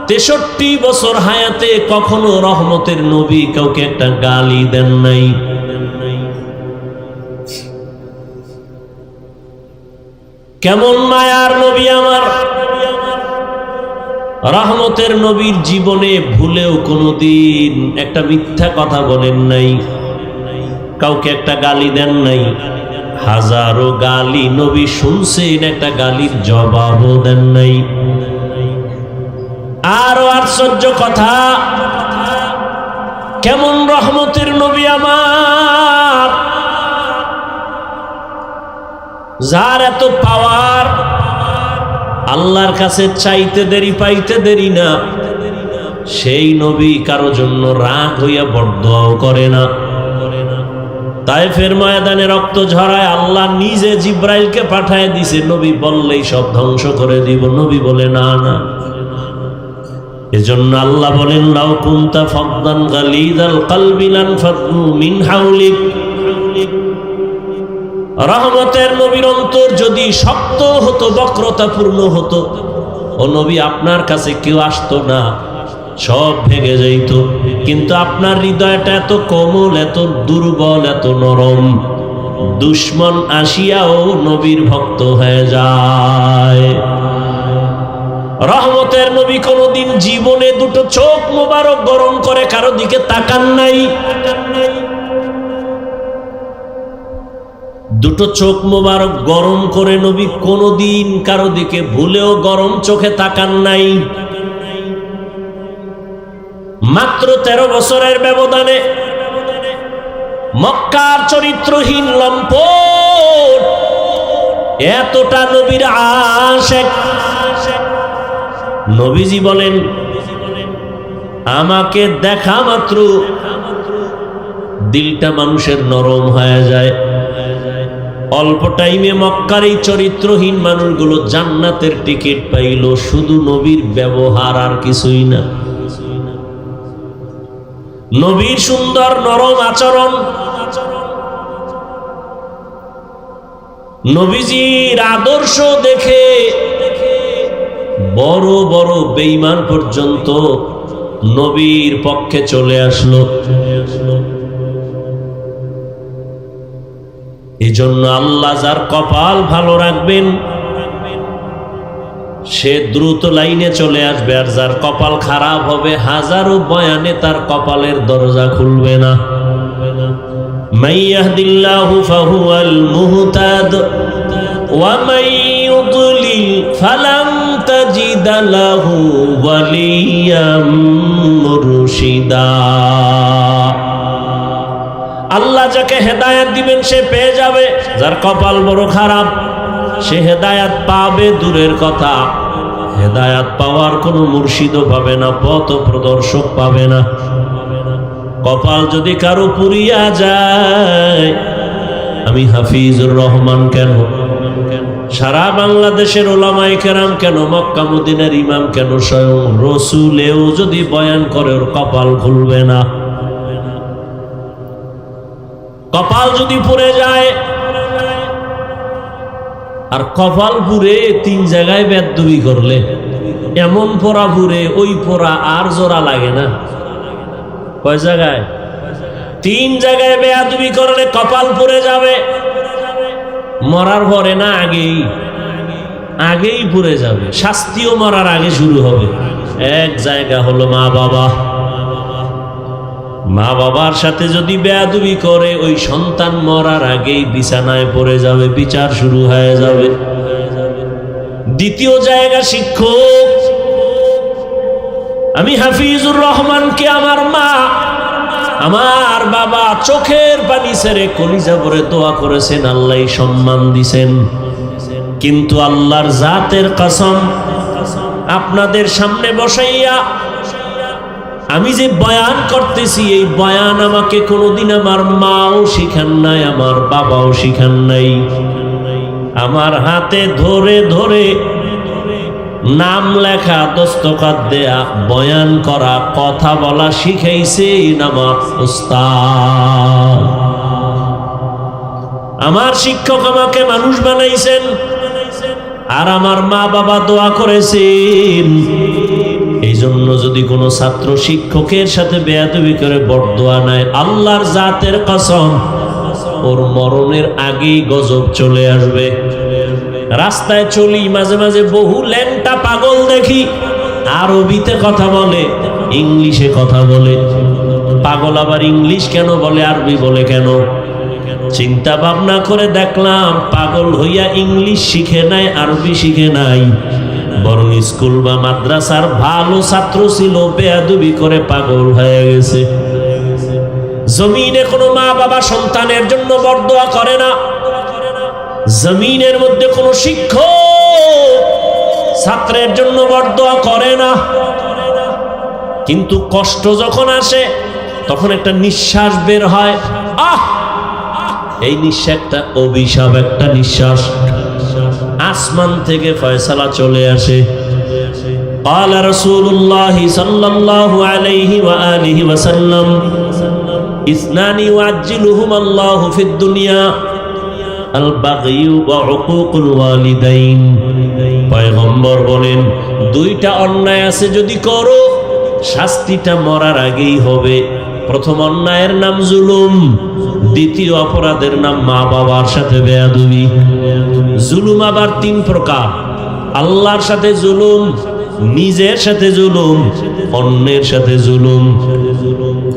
63 বছর হায়াতে কখনো রহমতের নবী কাউকে একটা গালি দেন নাই। কেমন মায়ার নবী আমার। রহমতের নবীর জীবনে ভুলেও কোনোদিন একটা মিথ্যা কথা বলেন নাই, কাউকে একটা গালি দেন নাই। হাজারো গালি নবী শুনছেন, একটা গালির জবাবও দেন নাই। আরো আশ্চর্য কথা, কেমন রহমতের নবী আমার, যার এত পাওয়ার, আল্লাহর কাছে চাইতে দেরি পাইতে দেরি না। সেই নবী কারো জন্য রাগ হইয়া বরদোয়াও করে না। তায়েফের ময়দানে রক্ত ঝরায় আল্লাহ নিজে জিব্রাইলকে পাঠায় দিছে, নবী বললেই সব ধ্বংস করে দিব। নবী বলে না না। এজন্য আল্লাহ বলেন, লাউ কুনতা ফাদদান গালিযাল কলবি লানফাদু মিন হাওলিক। রহমতের নবীর অন্তর যদি শক্ত হতো, বক্রতাপূর্ণ হতো, ও নবী আপনার কাছে কেউ আসতো না, সব ভেঙে যাইত। কিন্তু আপনার হৃদয়টা এত কোমল, এত দুর্বল, এত নরম, দুশ্মন আসিয়াও নবীর ভক্ত হয়ে যায়। রহমতের নবী কোনদিন জীবনে দুটো চোখ মোবারক গরম করে কারো দিকে তাকান নাই। দুটো চোখ মোবারক গরম করে নবী কোনদিন কারো দিকে ভুলেও গরম চোখে তাকান নাই। মাত্র 13 বছরের ব্যবধানে মক্কার চরিত্রহীন লম্পট এতটা নবীর আশেক। নবীজি বলেন, আমাকে দেখা মাত্র দিলটা মানুষের নরম হয়ে যায়। অল্প টাইমে মক্কার এই চরিত্রহীন মানুষগুলো জান্নাতের টিকিট পাইল, শুধু নবীর ব্যবহার আর কিছুই না। নবীর সুন্দর নরম আচরণ, নবীজির আদর্শ দেখে বড় বড় বেঈমান পর্যন্ত নবীর পক্ষে চলে আসলো। এই জন্য আল্লাহ যার কপাল ভালো রাখবেন সে দ্রুত লাইনে চলে আসবে, আর যার কপাল খারাপ হবে হাজারো বয়ানে তার কপালের দরজা খুলবে না। মান ইয়াহদিল্লাহু ফাহুয়াল মুহতাদ ওয়া মান ইউদ্লিল ফালান তাজিদ লাহু ওয়ালিয়াম মুরশিদা। আল্লাহ যাকে হেদায়েত দিবেন সে পেয়ে যাবে, যার কপাল বড় খারাপ সে হেদায়েত পাবে দূরের কথা, হেদায়েত পাওয়ার কোনো মুর্শিদও পাবে না, পথ প্রদর্শক পাবে না। কপাল যদি কারো পুরিয়া যায়, আমি হাফিজুর রহমান কেন, সারা বাংলাদেশের ওলামায়ে কেরাম কেন, মক্কা মদিনার ইমাম কেন, স্বয়ং রসুলেও যদি বয়ান করে ওর কপাল খুলবে না। কপাল যদি পুড়ে যায়, আর কপাল পুড়ে 3 জায়গায় বেয়াদবি করলে এমন পোড়া পুড়ে, ওই পোড়া আর জোড়া লাগে না। কয় জায়গায়? 3 জায়গায় বেয়াদবি করলে কপাল পুড়ে যাবে। মরার পরে না, আগেই পুড়ে যাবে। শাস্তিও মরার আগে শুরু হবে। এক জায়গা হলো মা বাবা। মা বাবার সাথে যদি বেয়াদবি করে, ওই সন্তান মরার আগেই বিছানায় পড়ে যাবে, বিচার শুরু হয়ে যাবে। দ্বিতীয় জায়গা শিক্ষক। আমি হাফিজুর রহমানকে আমার মা, আমার বাবা চোখের পানি ছেড়ে কলিজা ভরে দোয়া করেছেন, আল্লাহ সম্মান দিছেন। কিন্তু আল্লাহর জাতের কসম, আপনাদের সামনে বসাইয়া আমি যে বয়ান করতেছি, এই বয়ান আমাকে কোনোদিন আমার মাও শিখান নাই, আমার বাবাও শিখান নাই। আমার হাতে ধরে ধরে নাম লেখা, দস্তখত দেয়া, বয়ান করা, কথা বলা শিখাইছে আমার উস্তাদ। আমার শিক্ষক আমাকে মানুষ বানাইছেন, আর আমার মা বাবা দোয়া করেছেন। এই জন্য যদি কোনো ছাত্র শিক্ষকের সাথে বেয়াদবি করে বরদোয়া নেয়, আল্লাহর জাতের কসম, ওর মরণের আগেই গজব চলে আসবে। রাস্তায় চলি, মাঝে মাঝে বহু ল্যাংটা পাগল দেখি, আরবিতে কথা বলে, ইংলিশে কথা বলে। পাগল আবার ইংলিশ কেন বলে, আরবি বলে কেন? চিন্তা ভাবনা করে দেখলাম, পাগল হইয়া ইংলিশ শিখে নাই, আরবি শিখে নাই, বরং স্কুল বা মাদ্রাসার ভালো ছাত্র ছিল, বেয়াদবি করে পাগল হয়ে গেছে। জমিনে কোনো মা বাবা সন্তানের জন্য বরদোয়া করে না। জমিনের মধ্যে কোনো শিক্ষক ছাত্রের জন্য বরদোয়া করে না। কিন্তু কষ্ট যখন আসে, তখন একটা নিঃশ্বাস বের হয়, আহ, এই নিঃশ্বাসটা অভিশাপ, একটা নিঃশ্বাস। আসমান থেকে ফয়সালা চলে আসে। قال رسول الله صلى الله عليه وآله وسلم اثنان يعجلهما الله في الدنيا البغي وعقوق الوالدين। পয়গম্বর বলেন, দুইটা অন্যায় আছে, যদি করো শাস্তিটা মরার আগেই হবে। প্রথম অন্যায়ের নাম জুলুম, দ্বিতীয় অপরাধের নাম মা বাবার সাথে বেয়াদবি। জুলুম আবার 3 প্রকার: আল্লাহর সাথে জুলুম, নিজের সাথে জুলুম, অন্যের সাথে জুলুম।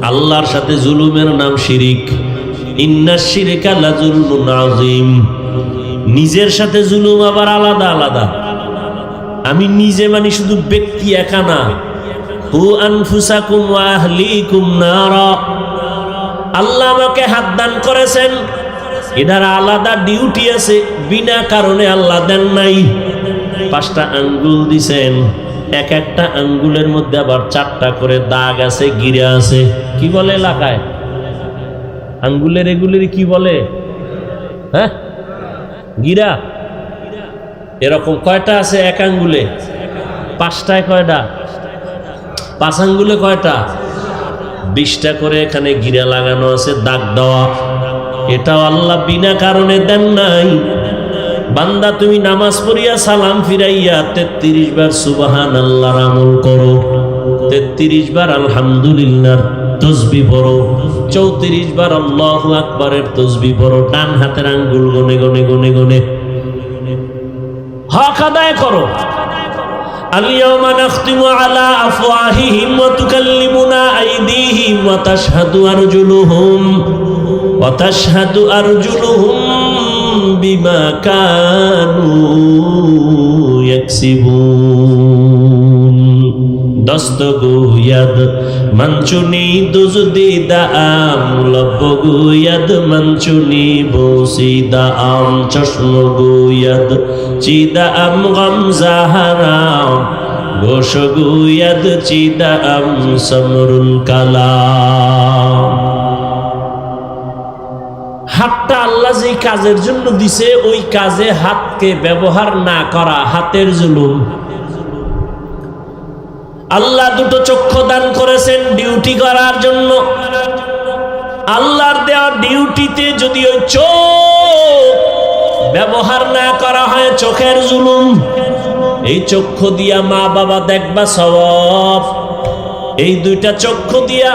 আল্লাহর সাথে জুলুমের নাম শিরিক, ইন্নাশ শিরকা লাযুলমুন আযীম। নিজের সাথে জুলুম আবার আলাদা আলাদা। আমি নিজে মানে শুধু ব্যক্তি একা না, হু আনফুসাকুম ওয়া আহলিকুম নারা। আল্লাহ আমাকে হাত দান করেছেন, এটার আলাদা ডিউটি আছে, বিনা কারণে আল্লাহ দেন নাই। 5টা আঙ্গুল দিছেন, এক একটা আঙ্গুলের মধ্যে আবার 4টা করে দাগ আছে, গিরা আছে। কি বলে এলাকায়? আঙ্গুলের এগুলির কি বলে? হ্যাঁ, গিরা। এরকম কয়টা আছে এক আঙ্গুলে? 5টায় কয়টা? 5 আঙ্গুলে কয়টা? 20টা করে এখানে গিরা লাগানো আছে, দাগ দেওয়া। এটাও আল্লাহ বিনা কারণে দেন নাই। বান্দা, তুমি নামাজ পড়িয়া সালাম ফিরাইয়া 33 বার সুবহানাল্লাহর আমল করো, 33 বার আলহামদুলিল্লাহর তাসবিহ পড়ো, 34 বার আল্লাহু আকবারের তাসবিহ পড়ো। ডান হাতের আঙ্গুল গনে গনে গনে গনে হক আদায় করো। اليوم نختم على أفواههم وتكلمنا أيديهم وتشهد أرجلهم بما كانوا يكسبون دستگوید منچونی دزدی دام لبگوید منچونی بوسی دام چشمگوید چی دام غم زهرام گوشگوید چی دام سمر الکلام। হাতটা আল্লাহ যে কাজের জন্য দিছে, ওই কাজে হাতকে ব্যবহার না করা হাতের জুলুম। আল্লাহ 2টো চক্ষু দান করেছেন ডিউটি করার জন্য, আল্লাহর দেওয়া ডিউটিতে যদি ওই চোখ ব্যবহার না করা হয়, চোখের জুলুম। এই চক্ষু দিয়া মা বাবা দেখবা সওয়াব, এই দুইটা চক্ষু দিয়া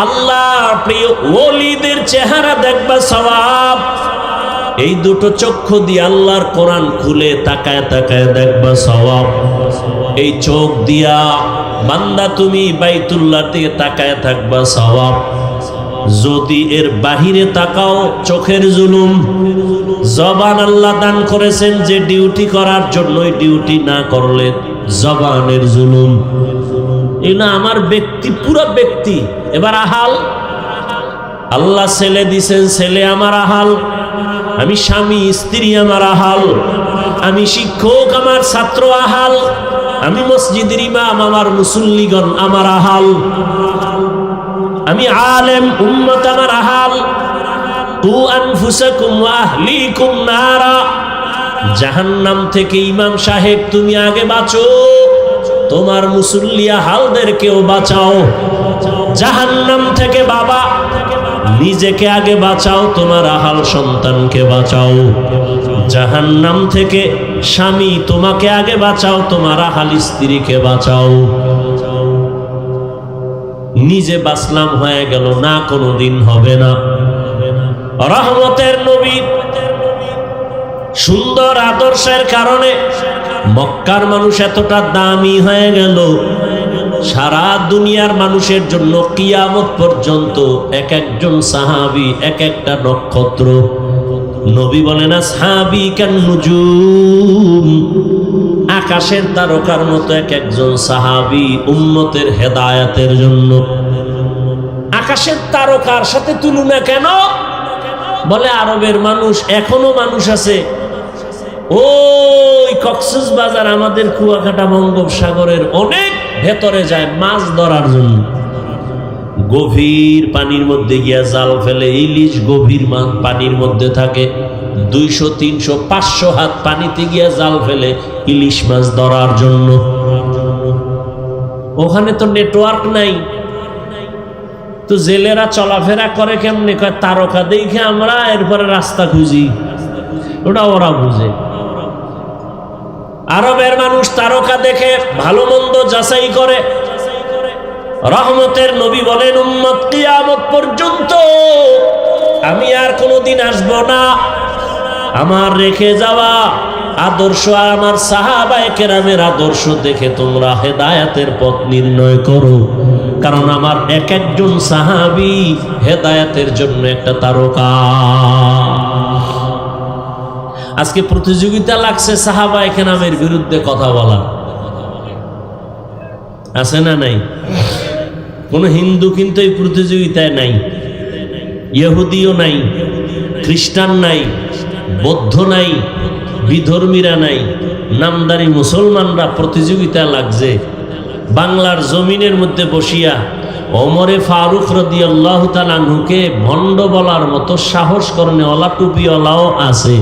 আল্লাহর প্রিয় ওলিদের চেহারা দেখবা সওয়াব, এই দুটো চক্ষু দিয়ে আল্লাহর কোরআন খুলে তাকায় তাকায় দেখবা সওয়াব। এই চোখ দিয়া বান্দা তুমি বাইতুল্লাহর দিকে তাকায় থাকবা সওয়াব। যদি এর বাহিরে তাকাও চোখের জুলুম। জবান আল্লাহ দান করেছেন যে ডিউটি করার জন্য, ডিউটি না করলে জবানের জুলুম। এই না আমার ব্যক্তি, পুরো ব্যক্তি এবার আহাল। আল্লাহ ছেলে দিছেন, ছেলে আমার আহাল। আমি স্বামী, স্ত্রী আমার আহাল। আমি শিক্ষক, আমার ছাত্র আহাল। আমি মসজিদের ইমাম, আমার মুসল্লিগণ আমার আহাল। আমি আলেম, উম্মত আমার আহাল। কু আনফুসাকুম ওয়া আহলিকুম নারা। জাহান্নাম থেকে ইমাম সাহেব তুমি আগে বাঁচো, তোমার মুসল্লি আহালদেরকেও বাঁচাও। জাহান্নাম থেকে বাবা নিজেকে আগে বাঁচাও, তোমার আহাল সন্তানকে বাঁচাও। জাহান্নাম থেকে স্বামী তোমাকে আগে বাঁচাও, তোমার আহাল স্ত্রীকে বাঁচাও। নিজে বাঁচলাম হয়ে গেল না, কোনোদিন হবে না। রহমতের নবী সুন্দর আদর্শের কারণে মক্কার মানুষ এতটা দামি হয়ে গেল, সারা দুনিয়ার মানুষের জন্য কিয়ামত পর্যন্ত এক একজন সাহাবী এক একটা নক্ষত্র। নবী বলেন আসহাবী কান নুজুম, আকাশের তারকার মতো এক একজন সাহাবী উম্মতের হেদায়েতের জন্য। আকাশের তারকার সাথে তুলনা কেন? বলে আরবের মানুষ, এখনো মানুষ আছে ওই কক্সবাজার, আমাদের কুয়াকাটা বঙ্গোপসাগরের অনেক ভেতরে যায় মাছ ধরার জন্য। গভীর পানির মধ্যে গিয়া জাল ফেলে, ইলিশ গভীর পানির মধ্যে থাকে, 200, 300, 500 হাত পানিতে গিয়া জাল ফেলে ইলিশ মাছ ধরার জন্য। ওখানে তো নেটওয়ার্ক নাই, তো জেলেরা চলাফেরা করে কেমনে? কয় তারকা দেখে আমরা এরপরে রাস্তা খুঁজি, ওটা ওরা বুঝে। আরবের মানুষ তারকা দেখে ভালো মন্দ যাচাই করে। রহমতের নবী বলেন উম্মত কিয়ামত পর্যন্ত আমি আর কোনোদিন আসব না, আমার রেখে যাওয়া আদর্শ আর আমার সাহাবায়ে কেরামের আদর্শ দেখে তোমরা হেদায়েতের পথ নির্ণয় করো। কারণ আমার এক একজন সাহাবী হেদায়েতের জন্য একটা তারকা। আজকে প্রতিযোগিতা লাগছে সাহাবায়ে কেরামের বিরুদ্ধে কথা বলা, আছে না নাই? কোন হিন্দু কিন্তু এই প্রতিযোগিতায় নাই, ইহুদিও নাই, খ্রিস্টান নাই, বৌদ্ধ নাই, বিধর্মীরা নাই, নামদারি মুসলমানরা প্রতিযোগিতা লাগছে। বাংলার জমিনের মধ্যে বসিয়া ওমরে ফারুক রাদিয়াল্লাহু তাআলা আনহুকে ভণ্ড বলার মতো সাহস করনেওয়ালা টুপিওয়ালাও আছে।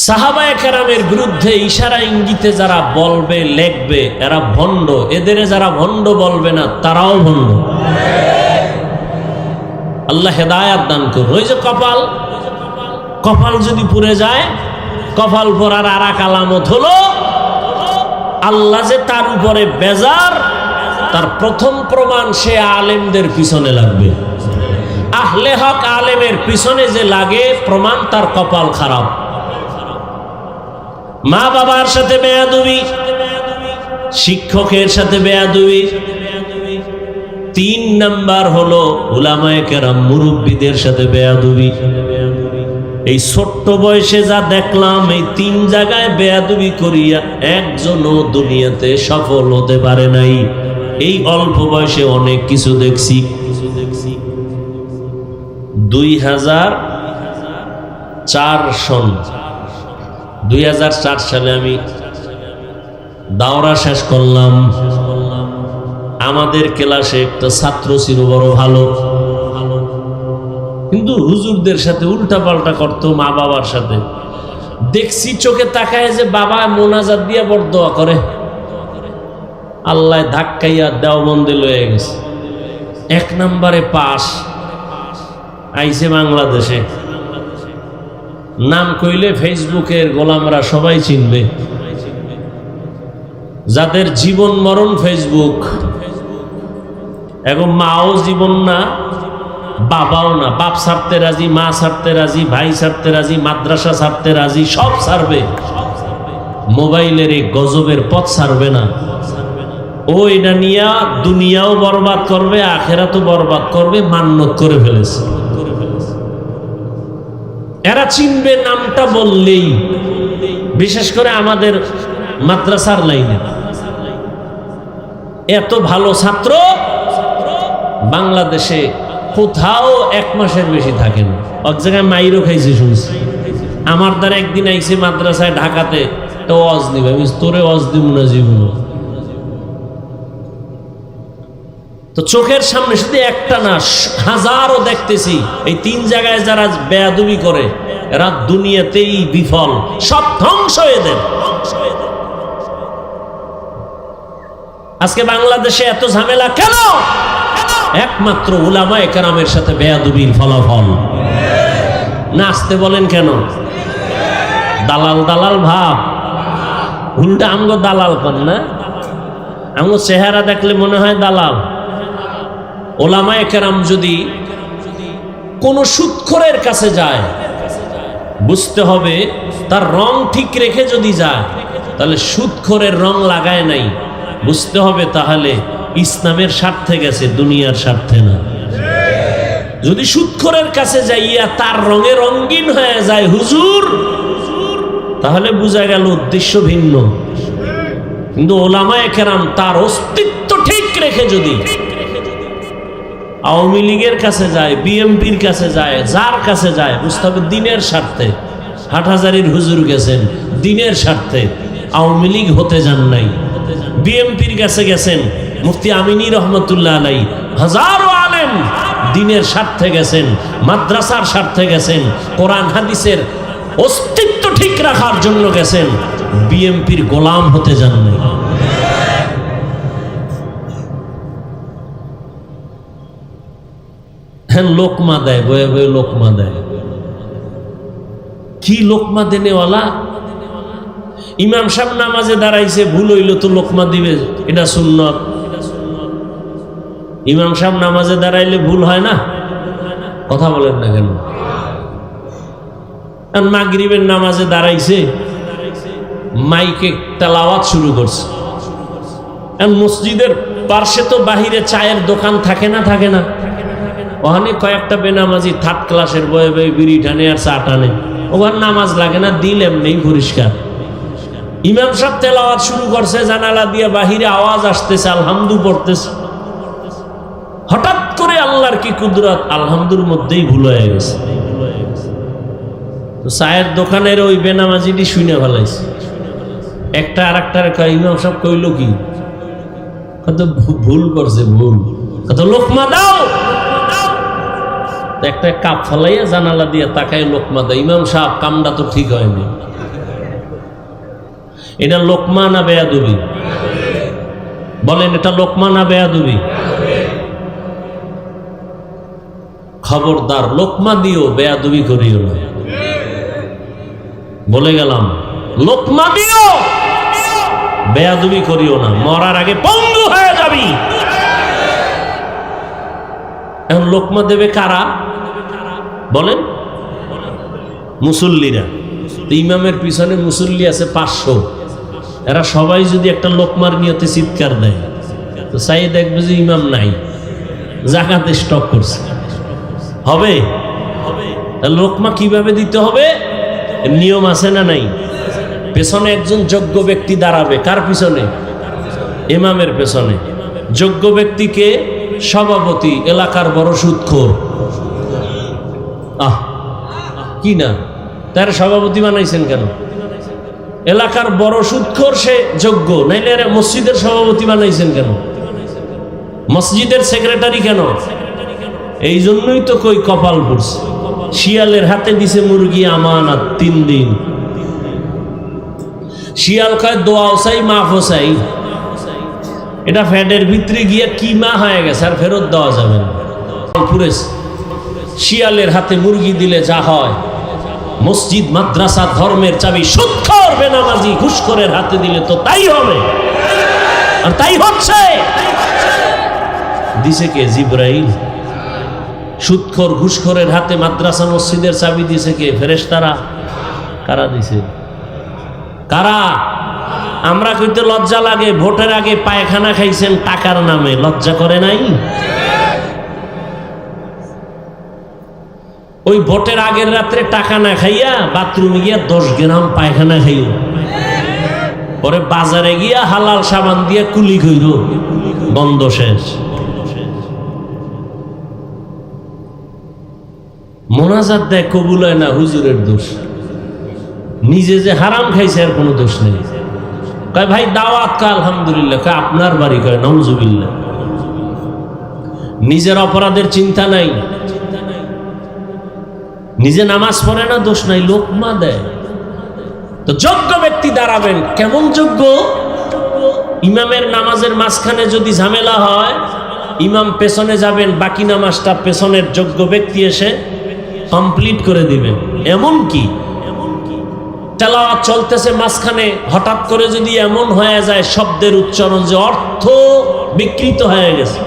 সাহাবায়ে কেরামের বিরুদ্ধে ইশারা ইঙ্গিতে যারা বলবে লেখবে এরা ভণ্ড, এদের যারা ভণ্ড বলবে না তারাও ভণ্ড। আল্লাহ হেদায়েত দান করুন। ওই যে কপাল, কপাল যদি পুড়ে যায়, কপাল পরার আর এক আলামত হলো আল্লাহ যে তার উপরে বেজার, তার প্রথম প্রমাণ সে আলেমদের পিছনে লাগবে। আহলে হক আলেমের পিছনে যে লাগে প্রমাণ তার কপাল খারাপ। মা বাবার সাথে বেয়াদবি, শিক্ষকের সাথে বেয়াদবি। 3 নাম্বার হলো উলামায়ে কেরাম মুরব্বীদের সাথে বেয়াদবি। এই ছোট্ট বয়সে যা দেখলাম, এই 3 জায়গায় বেয়াদবি করিয়া একজনও দুনিয়াতে সফল হতে পারে নাই। এই অল্প বয়সে অনেক কিছু দেখছি। 2004 সালে আমি দাওরা শেষ করলাম। আমাদের ক্লাসে একটা ছাত্র ছিল বড় ভালো, কিন্তু হুজুরদের সাথে উল্টা পাল্টা করতো, মা বাবার সাথে। দেখছি চোখে তাকায় যে বাবা মোনাজাত দিয়া বড় দোয়া করে, আল্লাহ ধাক্কাইয়া দেওবন্দে লয়ে গেছে, 1 নম্বরে পাস আইছে বাংলাদেশে। নাম কইলে ফেসবুকের গোলামরা সবাই চিনবে, যাদের জীবন মরণ ফেসবুক। এখন মাও জীবন না, বাবাও না, বাপ ছাড়তে রাজি, মা ছাড়তে রাজি, ভাই ছাড়তে রাজি, মাদ্রাসা ছাড়তে রাজি, সব ছাড়বে, মোবাইলের এই গজবের পথ ছাড়বে না। ওইটা নিয়া দুনিয়াও বরবাদ করবে, আখেরাতও বরবাদ করবে, মান্যত করে ফেলেছে। এরা চিনবে নামটা বললেই, বিশেষ করে আমাদের মাদ্রাসার লাইনে এত ভালো ছাত্র বাংলাদেশে কোথাও 1 মাসের বেশি থাকে না। এক জায়গায় মাইরও খাইছে শুনছি। আমার দ্বারা একদিন আইছে মাদ্রাসায় ঢাকাতে, তো ওয়াজ দিবে, আমি তোরে ওয়াজ দিব না জীবন। তো চোখের সামনে শুধু একটা না, হাজারও দেখতেছি। এই 3 জায়গায় যারা বেয়াদবি করে এরা দুনিয়াতেই বিফল, সব ধ্বংস এদের। আজকে বাংলাদেশে এত ঝামেলা কেন? একমাত্র উলামায়ে কেরামের সাথে বেয়াদবির ফলাফল। নাচতে বলেন কেন? দালাল দালাল ভাব, উল্টা আমগো দালাল কর না, আমগো চেহারা দেখলে মনে হয় দালাল। উলামায়ে কেরাম যদি কোন সুদখোরের কাছে যায়, বুঝতে হবে তার রং ঠিক রেখে যদি যায়, তাহলে সুদখোরের রং লাগায় নাই, বুঝতে হবে তাহলে ইসলামের স্বার্থে গেছে, দুনিয়ার স্বার্থে না। যদি সুদখোরের কাছে যাইয়া তার রঙে রঙিন হয়ে যায় হুজুর, তাহলে বোঝা গেল উদ্দেশ্য ভিন্ন। কিন্তু উলামায়ে কেরাম তার অস্তিত্ব ঠিক রেখে যদি আওয়ামী লীগের কাছে যায়, বিএনপির কাছে যায়, যার কাছে যায়, বুঝতে হবে দিনের স্বার্থে। হাটহাজারীর হুজুর গেছেন দিনের স্বার্থে, আওয়ামী লীগ হতে যান নাই। বিএনপির কাছে গেছেন মুফতি আমিনী রহমতুল্লাহ আলাই, হাজারো আলেম দিনের স্বার্থে গেছেন, মাদ্রাসার স্বার্থে গেছেন, কোরআন হাদিসের অস্তিত্ব ঠিক রাখার জন্য গেছেন, বিএনপির গোলাম হতে যান নাই। হ্যাঁ, লোকমা দেয়, বয়ে বয়ে লোকমা দেয়। কি লোকমা দেনেওয়ালা? ইমাম সাহেব নামাজে দাঁড়াইছে, ভুল হইল তো লোকমা দিবে, এটা সুন্নত। ইমাম সাহেব নামাজে দাঁড়াইলে ভুল হয় না? কথা বলেন না কেন? মাগরিবের নামাজে দাঁড়াইছে, মাইকে তেলাওয়াত শুরু করছে। মসজিদের পার্শ্বে তো বাহিরে চায়ের দোকান থাকে না, থাকে না? ওখানে কয়েকটা বেনামাজি 3rd ক্লাসের বয়ে বয়ে বিড়ি টানে আর চা টানে, ওখানে নামাজ লাগে না, দিল এমনি পরিষ্কার। ইমাম সাহেব তেলাওয়াত শুরু করছে, জানালা দিয়ে বাহিরে আওয়াজ আসতেছে, আলহামদু পড়তেছে। হঠাৎ করে আল্লাহর কি কুদরত, আলহামদুর মধ্যেই ভুল হয়ে গেছে। তো চায়ের দোকানের ওই বেনামাজিটি শুনে ফেলাইছে। একটা আর একটার কয়, ইমাম সাহেব কইল কি? কত ভুল করছে, ভুল, কত লোকমা দাও। একটা কাপ ফলাইয়া জানালা দিয়ে তাকায় লোকমা দাও। ইমাম সাহেব, কামটা তো ঠিক হয়নি। এটা লোকমা না বেয়াদবি? বলেন, এটা লোকমা না বেয়াদবি? খবরদার, লোকমা দিও, বেয়াদবি করিও না। বলে গেলাম, লোকমা দিও, বেয়াদবি করিও না, মরার আগে পঙ্গু হয়ে যাবি। এখন লোকমা দেবে কারা? বলেন, মুসল্লিরা। ইমামের পিছনে মুসল্লি আছে 500, এরা সবাই যদি একটা লোকমার নিয়তে চিৎকার দেয়, তো চাই দেখবে যে ইমাম নাই, জাকাতে স্টক করছে। হবে? লোকমা কিভাবে দিতে হবে? নিয়ম আছে না নাই? পেছনে একজন যোগ্য ব্যক্তি দাঁড়াবে। কার পিছনে? ইমামের পেছনে। যোগ্য ব্যক্তিকে সভাপতি, এলাকার বড় সুদখোর। কি না, তার সভাপতি বানাইছেন কেন? এলাকার বড় সুদখোর, সে যোগ্য, নাইলে মসজিদের সভাপতি বানাইছেন কেন? মসজিদের সেক্রেটারি কেন? এই জন্যই তো কই কপাল পড়ছে। শিয়ালের হাতে দিছে মুরগি আমানত 3 দিন। শিয়াল কয় দোয়াও চাই, মাফও চাই। এটা ফ্যাটের ভিতরে গিয়ে কিমা হয়ে গেছে, আর ফেরত দেওয়া যাবে না। পুরে শিয়ালের হাতে মুরগি দিলে যা হয়, মসজিদ মাদ্রাসা ধর্মের চাবি সুদখোর বেনামাজি ঘুষখোরের হাতে দিলে তো তাই হবে, আর তাই হচ্ছে। দিছে কে? জিবরাইল। সুদখোর ঘুষখোরের হাতে মাদ্রাসা মসজিদের চাবি দিছে কে? ফেরেশতারা। কারা দিছে? কারা? আমরা কইতে লজ্জা লাগে, ভোটের আগে পায়খানা খাইছেন টাকার নামে, লজ্জা করে নাই? ওই ভোটের আগের রাত্রে টাকা না খাইয়া বাথরুমে গিয়া 10 গ্রাম পায়খানা খাইও, পরে বাজারে গিয়া হালাল সাবান দিয়া কুলি কইর, বন্ধ, শেষ। মোনাজাত দেয় কবুল হয় না, হুজুরের দোষ। নিজে যে হারাম খাইছে আর কোনো দোষ নেই। কয় ভাই দাওয়াত কা? আলহামদুলিল্লাহ। কয় আপনার বাড়ি? কয় নাউজুবিল্লাহ। নিজের অপরাধের চিন্তা নাই, নিজে নামাজ পড়ে না, দোষ নাই, লোকমা দেয়। তো যোগ্য ব্যক্তি দাঁড়াবেন। কেমন যোগ্য? ইমামের নামাজের মাঝখানে যদি ঝামেলা হয়, ইমাম পেছনে যাবেন, বাকি নামাজটা পেছনের যোগ্য ব্যক্তি এসে কমপ্লিট করে দিবেন। এমন কি তেলাওয়াত চলতেছে, মাঝখানে হঠাৎ করে যদি এমন হয়ে যায় শব্দের উচ্চারণ যে অর্থ বিকৃত হয়ে গেছে,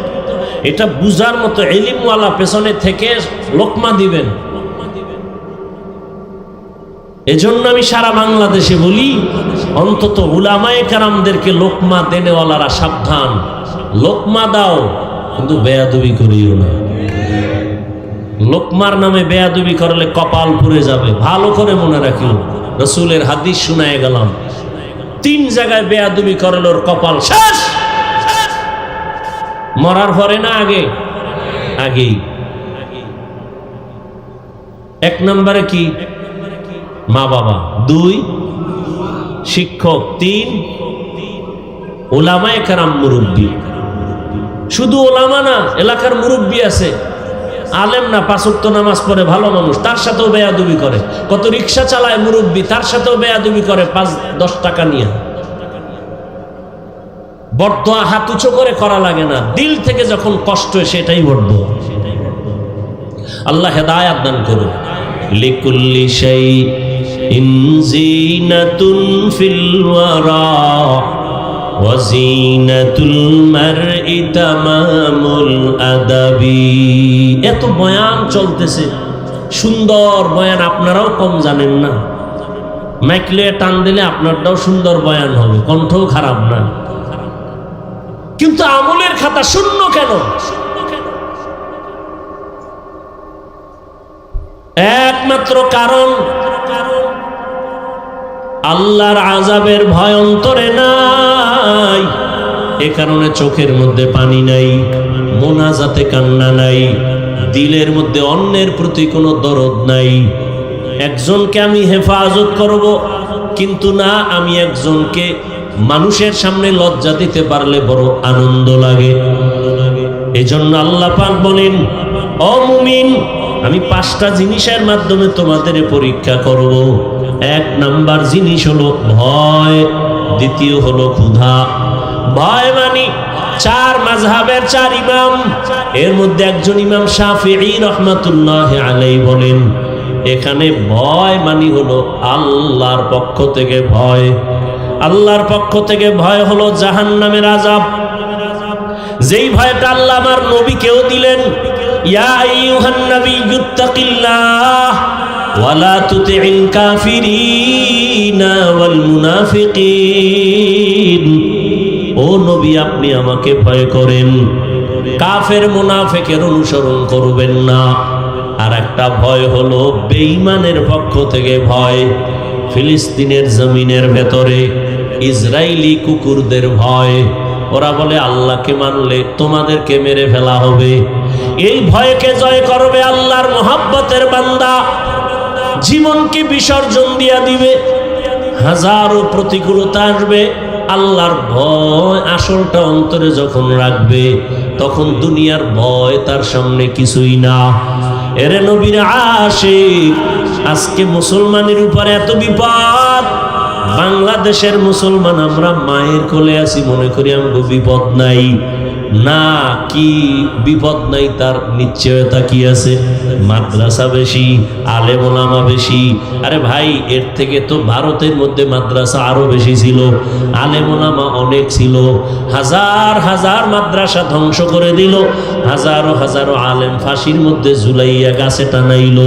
এটা বুঝার মতো ইলমওয়ালা পেছনে থেকে লোকমা দিবেন। এজন্য আমি সারা বাংলাদেশে বলি, অন্তত উলামায়ে কেরামদেরকে লোকমা দেনেওয়ালারা সাবধান। লোকমা দাও, কিন্তু বেয়াদবি করিও না। লোকমার নামে বেয়াদবি করলে কপাল পুড়ে যাবে। ভালো করে মনে রাখিও, রসুলের হাদিস শুনায় গেলাম, 3 জায়গায় বেয়াদবি করলে ওর কপাল শেষ। মরার পরে না আগে? আগেই। 1 নম্বরে কি? মা বাবা। 2 শিক্ষক। 3 উলামায়ে কেরাম, মুরব্বী। শুধু ওলামা না, এলাকার মুরব্বী আছে, আলেম না, 5 ওয়াক্ত নামাজ পড়ে, ভালো মানুষ, তার সাথেও বেয়াদবি করে। কত রিক্সা চালায় মুরব্বী, তার সাথেও বেয়াদবি করে 5-10 টাকা নিয়ে। বরদোয়া হাত উঁচু করে করা লাগে না, দিল থেকে যখন কষ্ট হয় সেটাই বরদোয়া। আল্লাহ হেদায়েত দান করুন। লিকুল্লি শাইইন জিনাতুন ফিল ওয়ারা ওয়া জিনাতুল মারই তামামুল আদাবি। এত বয়ান চলতেছে, সুন্দর বয়ান, আপনারাও কম জানেন না। মাইকলে টান দিলে আপনারটাও সুন্দর বয়ান হবে, কণ্ঠও খারাপ না, কিন্তু আমলের খাতা শূন্য কেন? একমাত্র কারণ আল্লাহর আযাবের ভয় অন্তরে নাই। এ কারণে চোখের মধ্যে পানি নাই, মোনাজাতে কান্না নাই, দিলের মধ্যে অন্যের প্রতি কোনো দরদ নাই। একজনকে আমি হেফাজত করব, কিন্তু না, আমি একজনকে মানুষের সামনে লজ্জা দিতে পারলে বড় আনন্দ লাগে। এজন্য আল্লাহ পাক বলেন, ও মুমিন, আমি 5টা জিনিসের মাধ্যমে তোমাদের পরীক্ষা করব। 1 নাম্বার জিনিস হলো ভয়, দ্বিতীয় হলো ক্ষুধা। ভয় মানে 4 মাযহাবের 4 ইমাম, এর মধ্যে একজন ইমাম শাফিঈ রাহমাতুল্লাহি আলাইহি বলেন, এখানে ভয় মানে হলো আল্লাহর পক্ষ থেকে ভয়। আল্লাহর পক্ষ থেকে ভয় হলো জাহান্নামের আযাব। যেই ভয়টা আল্লাহ আমার নবীকেও দিলেন, ইয়া আইয়ুহান নাবিয়্যুত্তাকিল্লাহ ওয়া লা তুতি'ল কাফিরিনা ওয়াল মুনাফিকিন। ও নবী, আপনি আমাকে ভয় করেন, কাফের মুনাফিকের অনুসরণ করবেন না। আর একটা ভয় হলো বেঈমানের পক্ষ থেকে ভয়। ফিলিস্তিনের জমিনের ভেতরে ইসরায়েলি কুকুরদের ভয়। ওরা বলে আল্লাহকে মানলে তোমাদেরকে মেরে ফেলা হবে। এই ভয়কে জয় করবে আল্লাহর মহব্বতের বান্দা, জীবনকে বিসর্জন দিয়া দিবে। হাজারো প্রতিকূলতা আসবে, আল্লাহর ভয় আসলটা অন্তরে যখন রাখবে, তখন দুনিয়ার ভয় তার সামনে কিছুই না। এরে নবীর আশিক, আজকে মুসলমানের উপরে এত বিপদ, বাংলাদেশের মুসলমান আমরা মায়ের কোলে আছি মনে করি আমগো বিপদ নাই। না, কি বিপদ নাই তার নিশ্চয়তা কি আছে? মাদ্রাসা বেশি, আলেম ওলামা বেশি। আরে ভাই, এর থেকে তো ভারতের মধ্যে মাদ্রাসা আরো বেশি ছিল, আলেম ওলামা অনেক ছিল। হাজার হাজার মাদ্রাসা ধ্বংস করে দিল, হাজারো হাজারো আলেম ফাঁসির মধ্যে ঝুলাইয়া গাছে টানাইল।